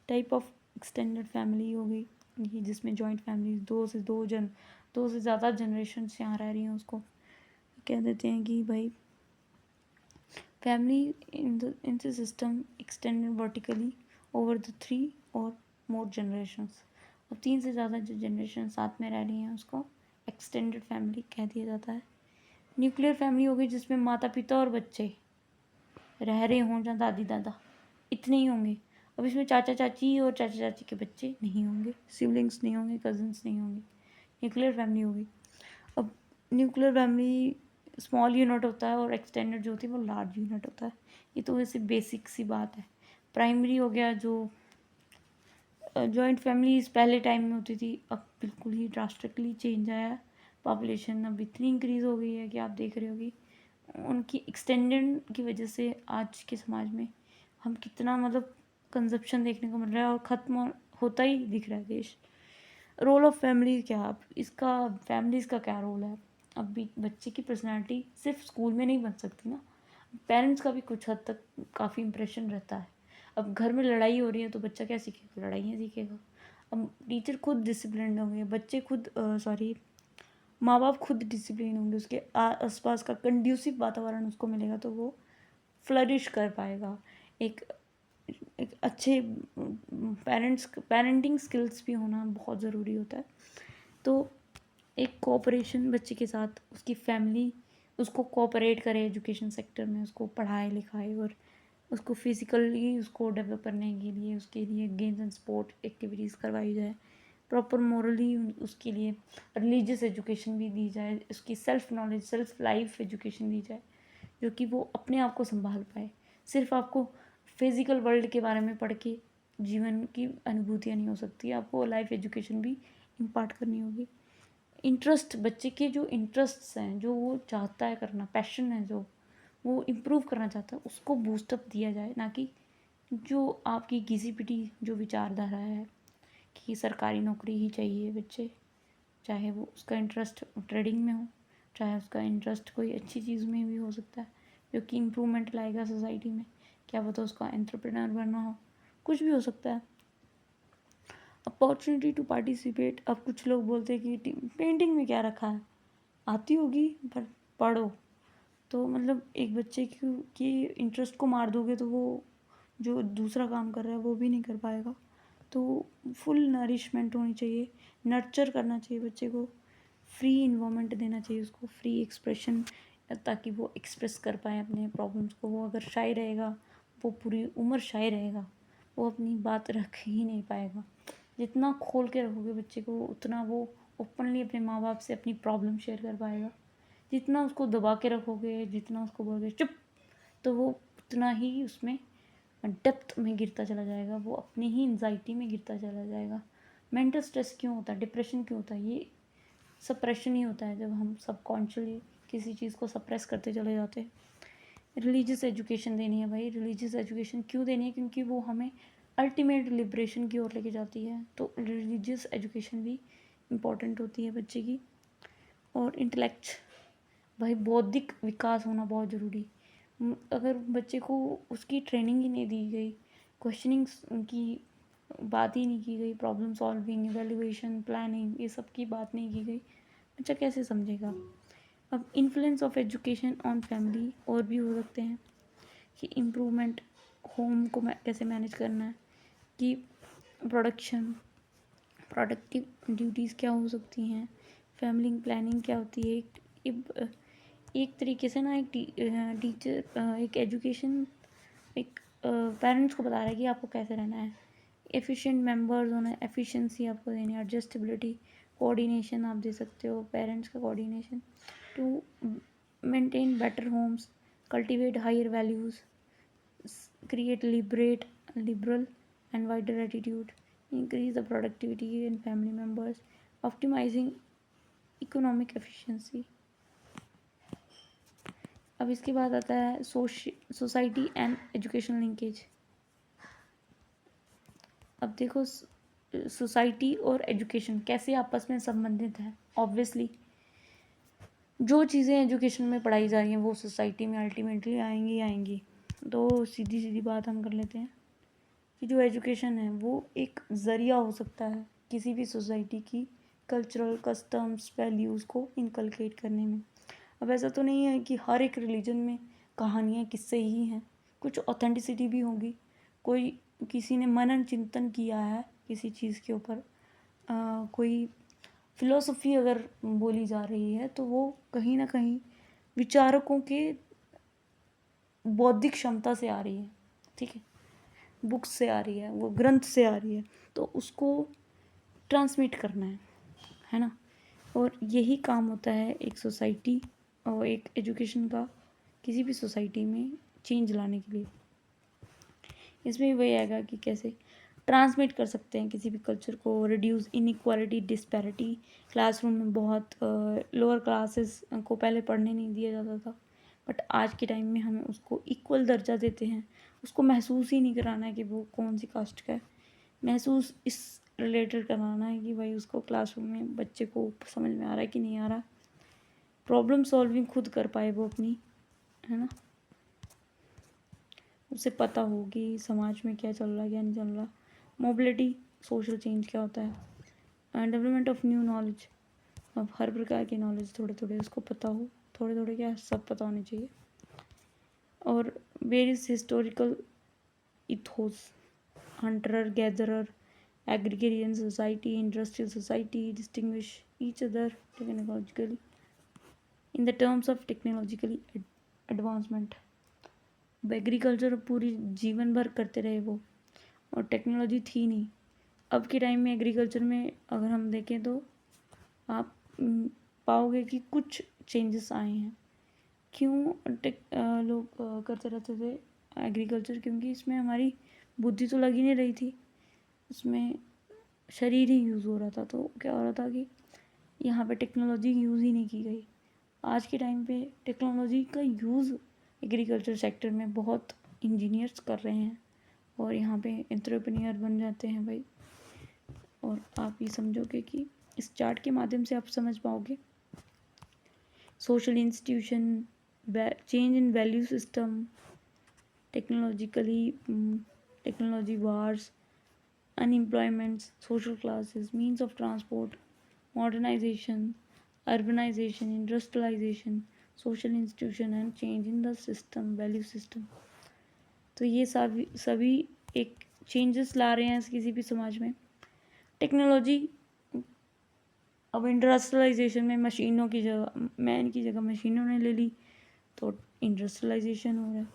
टाइप ऑफ एक्सटेंडेड फैमिली हो गई, ये जिसमें जॉइंट फैमिली दो से ज़्यादा जनरेशन यहाँ रह रही हैं, उसको कह देते हैं कि भाई family in the system extended vertically over the 3 और मोर जनरेशंस। अब 3 से ज़्यादा जो जनरेशन साथ में रह रही हैं उसको एक्सटेंडेड फैमिली कह दिया जाता है। न्यूक्लियर फैमिली हो गई, जिसमें माता पिता और बच्चे रह रहे हों, या दादी दादा, इतने ही होंगे। अब इसमें चाचा चाची और चाचा चाची के बच्चे नहीं होंगे, सिबलिंग्स नहीं होंगे, कजन्स नहीं होंगे, न्यूक्लियर फैमिली होगी। अब न्यूक्लियर फैमिली स्मॉल यूनिट होता है और एक्सटेंडेड जो होती है वो लार्ज यूनिट होता है। ये तो वैसे बेसिक सी बात है। प्राइमरी हो गया, जो जॉइंट फैमिलीज पहले टाइम में होती थी, अब बिल्कुल ही ड्रास्टिकली चेंज आया है। पॉपुलेशन अब इतनी इंक्रीज़ हो गई है कि आप देख रहे होगी उनकी एक्सटेंडेड की वजह से आज के समाज में हम कितना मतलब कंजप्शन देखने को मिल रहा है और ख़त्म होता ही दिख रहा है देश। रोल ऑफ फैमिली क्या, अब इसका फैमिलीज़ का क्या रोल है। अब भी बच्चे की पर्सनैलिटी सिर्फ स्कूल में नहीं बन सकती ना, पेरेंट्स का भी कुछ हद तक काफ़ी इम्प्रेशन रहता है। अब घर में लड़ाई हो रही है तो बच्चा क्या सीखेगा, लड़ाइयाँ सीखेगा। अब टीचर खुद डिसिप्लिन होंगे, बच्चे खुद माँ बाप खुद डिसिप्लिन होंगे, उसके आसपास का कंड्यूसिव वातावरण उसको मिलेगा तो वो फ्लरिश कर पाएगा। एक एक अच्छे पेरेंटिंग स्किल्स भी होना बहुत ज़रूरी होता है। तो एक कोऑपरेशन बच्चे के साथ, उसकी फैमिली उसको कोऑपरेट करे एजुकेशन सेक्टर में, उसको पढ़ाए लिखाए और उसको फिज़िकली उसको डेवलप करने के लिए उसके लिए गेम्स एंड स्पोर्ट एक्टिविटीज़ करवाई जाए, प्रॉपर मॉरली उसके लिए रिलीजियस एजुकेशन भी दी जाए, उसकी self knowledge self life education दी जाए, जो कि वो अपने आप को संभाल पाए। सिर्फ आपको फिज़िकल वर्ल्ड के बारे में पढ़ के जीवन की अनुभूतियाँ नहीं हो सकती, आपको लाइफ एजुकेशन भी इम्पार्ट करनी होगी। इंटरेस्ट, बच्चे के जो इंटरेस्ट्स हैं, जो वो चाहता है करना, पैशन है जो वो इम्प्रूव करना चाहता है, उसको बूस्टअप दिया जाए, ना कि जो आपकी घिसी पिटी जो विचारधारा है कि सरकारी नौकरी ही चाहिए बच्चे, चाहे वो उसका इंटरेस्ट ट्रेडिंग में हो, चाहे उसका इंटरेस्ट कोई अच्छी चीज़ में भी हो सकता है जो कि इम्प्रूवमेंट लाएगा सोसाइटी में, क्या पता उसका एंटरप्रेन्योर बनना हो, कुछ भी हो सकता है। अपॉर्चुनिटी टू पार्टिसिपेट, अब कुछ लोग बोलते हैं कि पेंटिंग में क्या रखा है, आती होगी पर पढ़ो। तो मतलब एक बच्चे की इंटरेस्ट को मार दोगे तो वो जो दूसरा काम कर रहा है वो भी नहीं कर पाएगा। तो फुल नरिशमेंट होनी चाहिए, नर्चर करना चाहिए बच्चे को, फ्री इन्वामेंट देना चाहिए उसको, फ्री एक्सप्रेशन, ताकि वो एक्सप्रेस कर पाए अपने प्रॉब्लम्स को। वो अगर शाय रहेगा, वो पूरी उम्र शाय रहेगा, वो अपनी बात रख ही नहीं पाएगा। जितना खोल के रखोगे बच्चे को, उतना वो ओपनली अपने माँ बाप से अपनी प्रॉब्लम शेयर कर पाएगा। जितना उसको दबा के रखोगे, जितना उसको बोलोगे चुप, तो वो उतना ही उसमें डेप्थ में गिरता चला जाएगा, वो अपनी ही एंजाइटी में गिरता चला जाएगा। मेंटल स्ट्रेस क्यों होता है, डिप्रेशन क्यों होता है, ये सप्रेशन ही होता है, जब हम सबकॉन्शियसली किसी चीज़ को सप्रेस करते चले जाते हैं। रिलीजियस एजुकेशन देनी है भाई, रिलीजियस एजुकेशन क्यों देनी है, क्योंकि वो हमें अल्टीमेट लिबरेशन की ओर लेके जाती है। तो रिलीजियस एजुकेशन भी इम्पॉर्टेंट होती है बच्चे की। और इंटेलेक्ट, भाई बौद्धिक विकास होना बहुत ज़रूरी। अगर बच्चे को उसकी ट्रेनिंग ही नहीं दी गई, क्वेश्चनिंग की बात ही नहीं की गई, प्रॉब्लम सॉल्विंग, इवैल्यूएशन, प्लानिंग, ये सब की बात नहीं की गई, बच्चा कैसे समझेगा। अब influence of education on family और भी हो सकते हैं कि इम्प्रूवमेंट, होम को कैसे मैनेज करना है, कि प्रोडक्शन, प्रोडक्टिव ड्यूटीज़ क्या हो सकती हैं, फैमिली प्लानिंग क्या होती है। एक तरीके से ना एक टीचर, एक एजुकेशन, एक पेरेंट्स को बता रहा है कि आपको कैसे रहना है। एफिशिएंट मेंबर्स होना, एफिशिएंसी आपको देनी है, एडजस्टेबिलिटी, कोऑर्डिनेशन आप दे सकते हो, पेरेंट्स का coordination to maintain better homes, cultivate higher values, create liberal and wider attitude, increase the productivity in family members, optimizing economic efficiency. अब इसके बाद आता है सोसाइटी एंड एजुकेशनल लिंकेज। अब देखो सोसाइटी और एजुकेशन कैसे आपस में संबंधित है। ऑब्वियसली जो चीज़ें एजुकेशन में पढ़ाई जा रही हैं वो सोसाइटी में अल्टीमेटली आएंगी आएंगी। तो सीधी सीधी बात हम कर लेते हैं कि जो एजुकेशन है वो एक ज़रिया हो सकता है किसी भी सोसाइटी की कल्चरल कस्टम्स वैल्यूज़ को इनकलकेट करने में। अब ऐसा तो नहीं है कि हर एक रिलीजन में कहानियाँ किस्से ही हैं, कुछ ऑथेंटिसिटी भी होगी। कोई किसी ने मनन चिंतन किया है किसी चीज़ के ऊपर, कोई फिलोसफी अगर बोली जा रही है तो वो कहीं ना कहीं विचारकों के बौद्धिक क्षमता से आ रही है, ठीक है, बुक्स से आ रही है, वो ग्रंथ से आ रही है, तो उसको ट्रांसमिट करना है ना। और यही काम होता है एक सोसाइटी और एक एजुकेशन का किसी भी सोसाइटी में चेंज लाने के लिए। इसमें वही आएगा कि कैसे ट्रांसमिट कर सकते हैं किसी भी कल्चर को, रिड्यूस इनइक्वालिटी डिस्पैरिटी। क्लासरूम में बहुत लोअर क्लासेस को पहले पढ़ने नहीं दिया जाता था, बट आज के टाइम में हमें उसको इक्वल दर्जा देते हैं। उसको महसूस ही नहीं कराना है कि वो कौन सी कास्ट का है, महसूस इस रिलेटेड कराना है कि भाई उसको क्लासरूम में बच्चे को समझ में आ रहा है कि नहीं आ रहा, प्रॉब्लम सॉल्विंग खुद कर पाए वो अपनी, है ना, उसे पता हो कि समाज में क्या चल रहा है क्या नहीं चल रहा। मोबिलिटी, सोशल चेंज क्या होता है, डेवलपमेंट ऑफ न्यू नॉलेज। अब हर प्रकार की नॉलेज थोड़े थोड़े उसको पता हो, थोड़े थोड़े क्या सब पता होने चाहिए। और various historical ethos, Hunter gatherer, agrarian society, industrial society, distinguish each other technologically in the terms of technologically advancement। अब एग्रीकल्चर पूरी जीवन भर करते रहे वो, और टेक्नोलॉजी थी नहीं। अब के टाइम में एग्रीकल्चर में अगर हम देखें तो आप पाओगे कि कुछ चेंजेस आए हैं। क्यों लोग करते रहते थे एग्रीकल्चर, क्योंकि इसमें हमारी बुद्धि तो लगी नहीं रही थी, उसमें शरीर ही यूज़ हो रहा था। तो क्या हो रहा था कि यहाँ पे टेक्नोलॉजी यूज़ ही नहीं की गई। आज के टाइम पे टेक्नोलॉजी का यूज़ एग्रीकल्चर सेक्टर में बहुत इंजीनियर्स कर रहे हैं, और यहाँ पे एंटरप्रेन्योर बन जाते हैं भाई। और आप ये समझोगे कि इस चार्ट के माध्यम से आप समझ पाओगे social institution, change in value system, technology wars, unemployment, social classes, means of transport, modernization, urbanization, industrialization, social institution and change in the system, value system। तो ये सभी एक चेंजेस ला रहे हैं किसी भी समाज में। टेक्नोलॉजी, अब इंडस्ट्रियलाइजेशन में मशीनों की जगह, मैन की जगह मशीनों ने ले ली, तो इंडस्ट्रियलाइजेशन हो रहा है।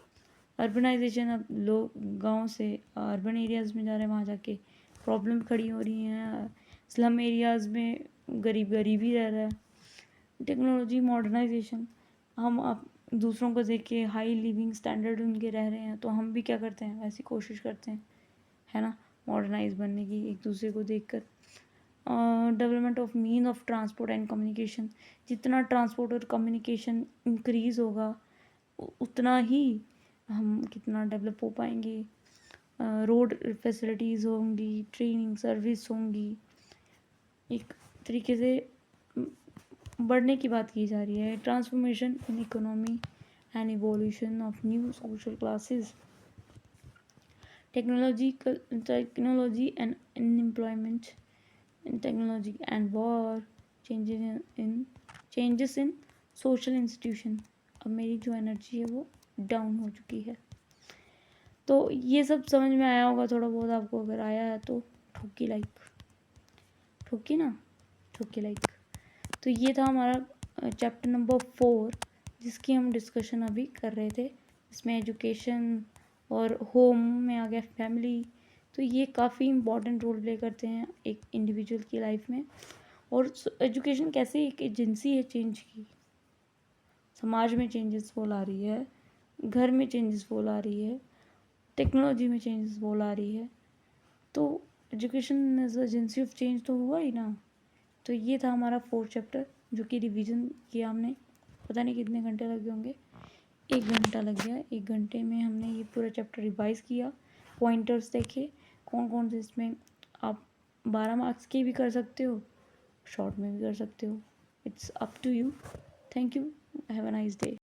अर्बनाइजेशन, अब लोग गांव से अर्बन एरियाज़ में जा रहे हैं, वहाँ जाके प्रॉब्लम खड़ी हो रही हैं। स्लम एरियाज़ में गरीब ही रह रहा है। टेक्नोलॉजी, मॉडर्नाइजेशन, हम अब दूसरों को देख के हाई लिविंग स्टैंडर्ड उनके रह रहे हैं, तो हम भी क्या करते हैं, वैसी कोशिश करते हैं, है ना, मॉडर्नाइज बनने की एक दूसरे को देख कर। Development of mean of transport and communication, जितना ट्रांसपोर्ट और कम्युनिकेशन इंक्रीज़ होगा उतना ही हम कितना डेवलप हो पाएंगे। रोड फैसिलिटीज़ होंगी, ट्रेनिंग सर्विस होंगी, एक तरीके से बढ़ने की बात की जा रही है। Transformation in economy and evolution of new social classes, technology and unemployment, and technology and war, changes in social institution. अब मेरी जो एनर्जी है वो डाउन हो चुकी है। तो ये सब समझ में आया होगा थोड़ा बहुत आपको, अगर आया है तो ठोकी लाइक, ठोकी ना, ठोकी लाइक। तो ये था हमारा चैप्टर नंबर 4 जिसकी हम डिस्कशन अभी कर रहे थे। इसमें एजुकेशन और होम में आ गया फैमिली। तो ये काफ़ी इम्पॉर्टेंट रोल प्ले करते हैं एक इंडिविजुअल की लाइफ में। और एजुकेशन कैसे एक एजेंसी है चेंज की, समाज में चेंजेस वो ला रही है, घर में चेंजेस वो ला रही है, टेक्नोलॉजी में चेंजेस वो ला रही है। तो education as agency of change तो हुआ ही ना। तो ये था हमारा 4th चैप्टर जो कि रिवीजन किया हमने। पता नहीं कितने घंटे लगे होंगे, 1 घंटा लग गया। 1 घंटे में हमने ये पूरा चैप्टर रिवाइज किया, पॉइंटर्स देखे कौन कौन से इसमें। आप 12 मार्क्स के भी कर सकते हो, शॉर्ट में भी कर सकते हो, it's up to you. Thank you, have a nice day.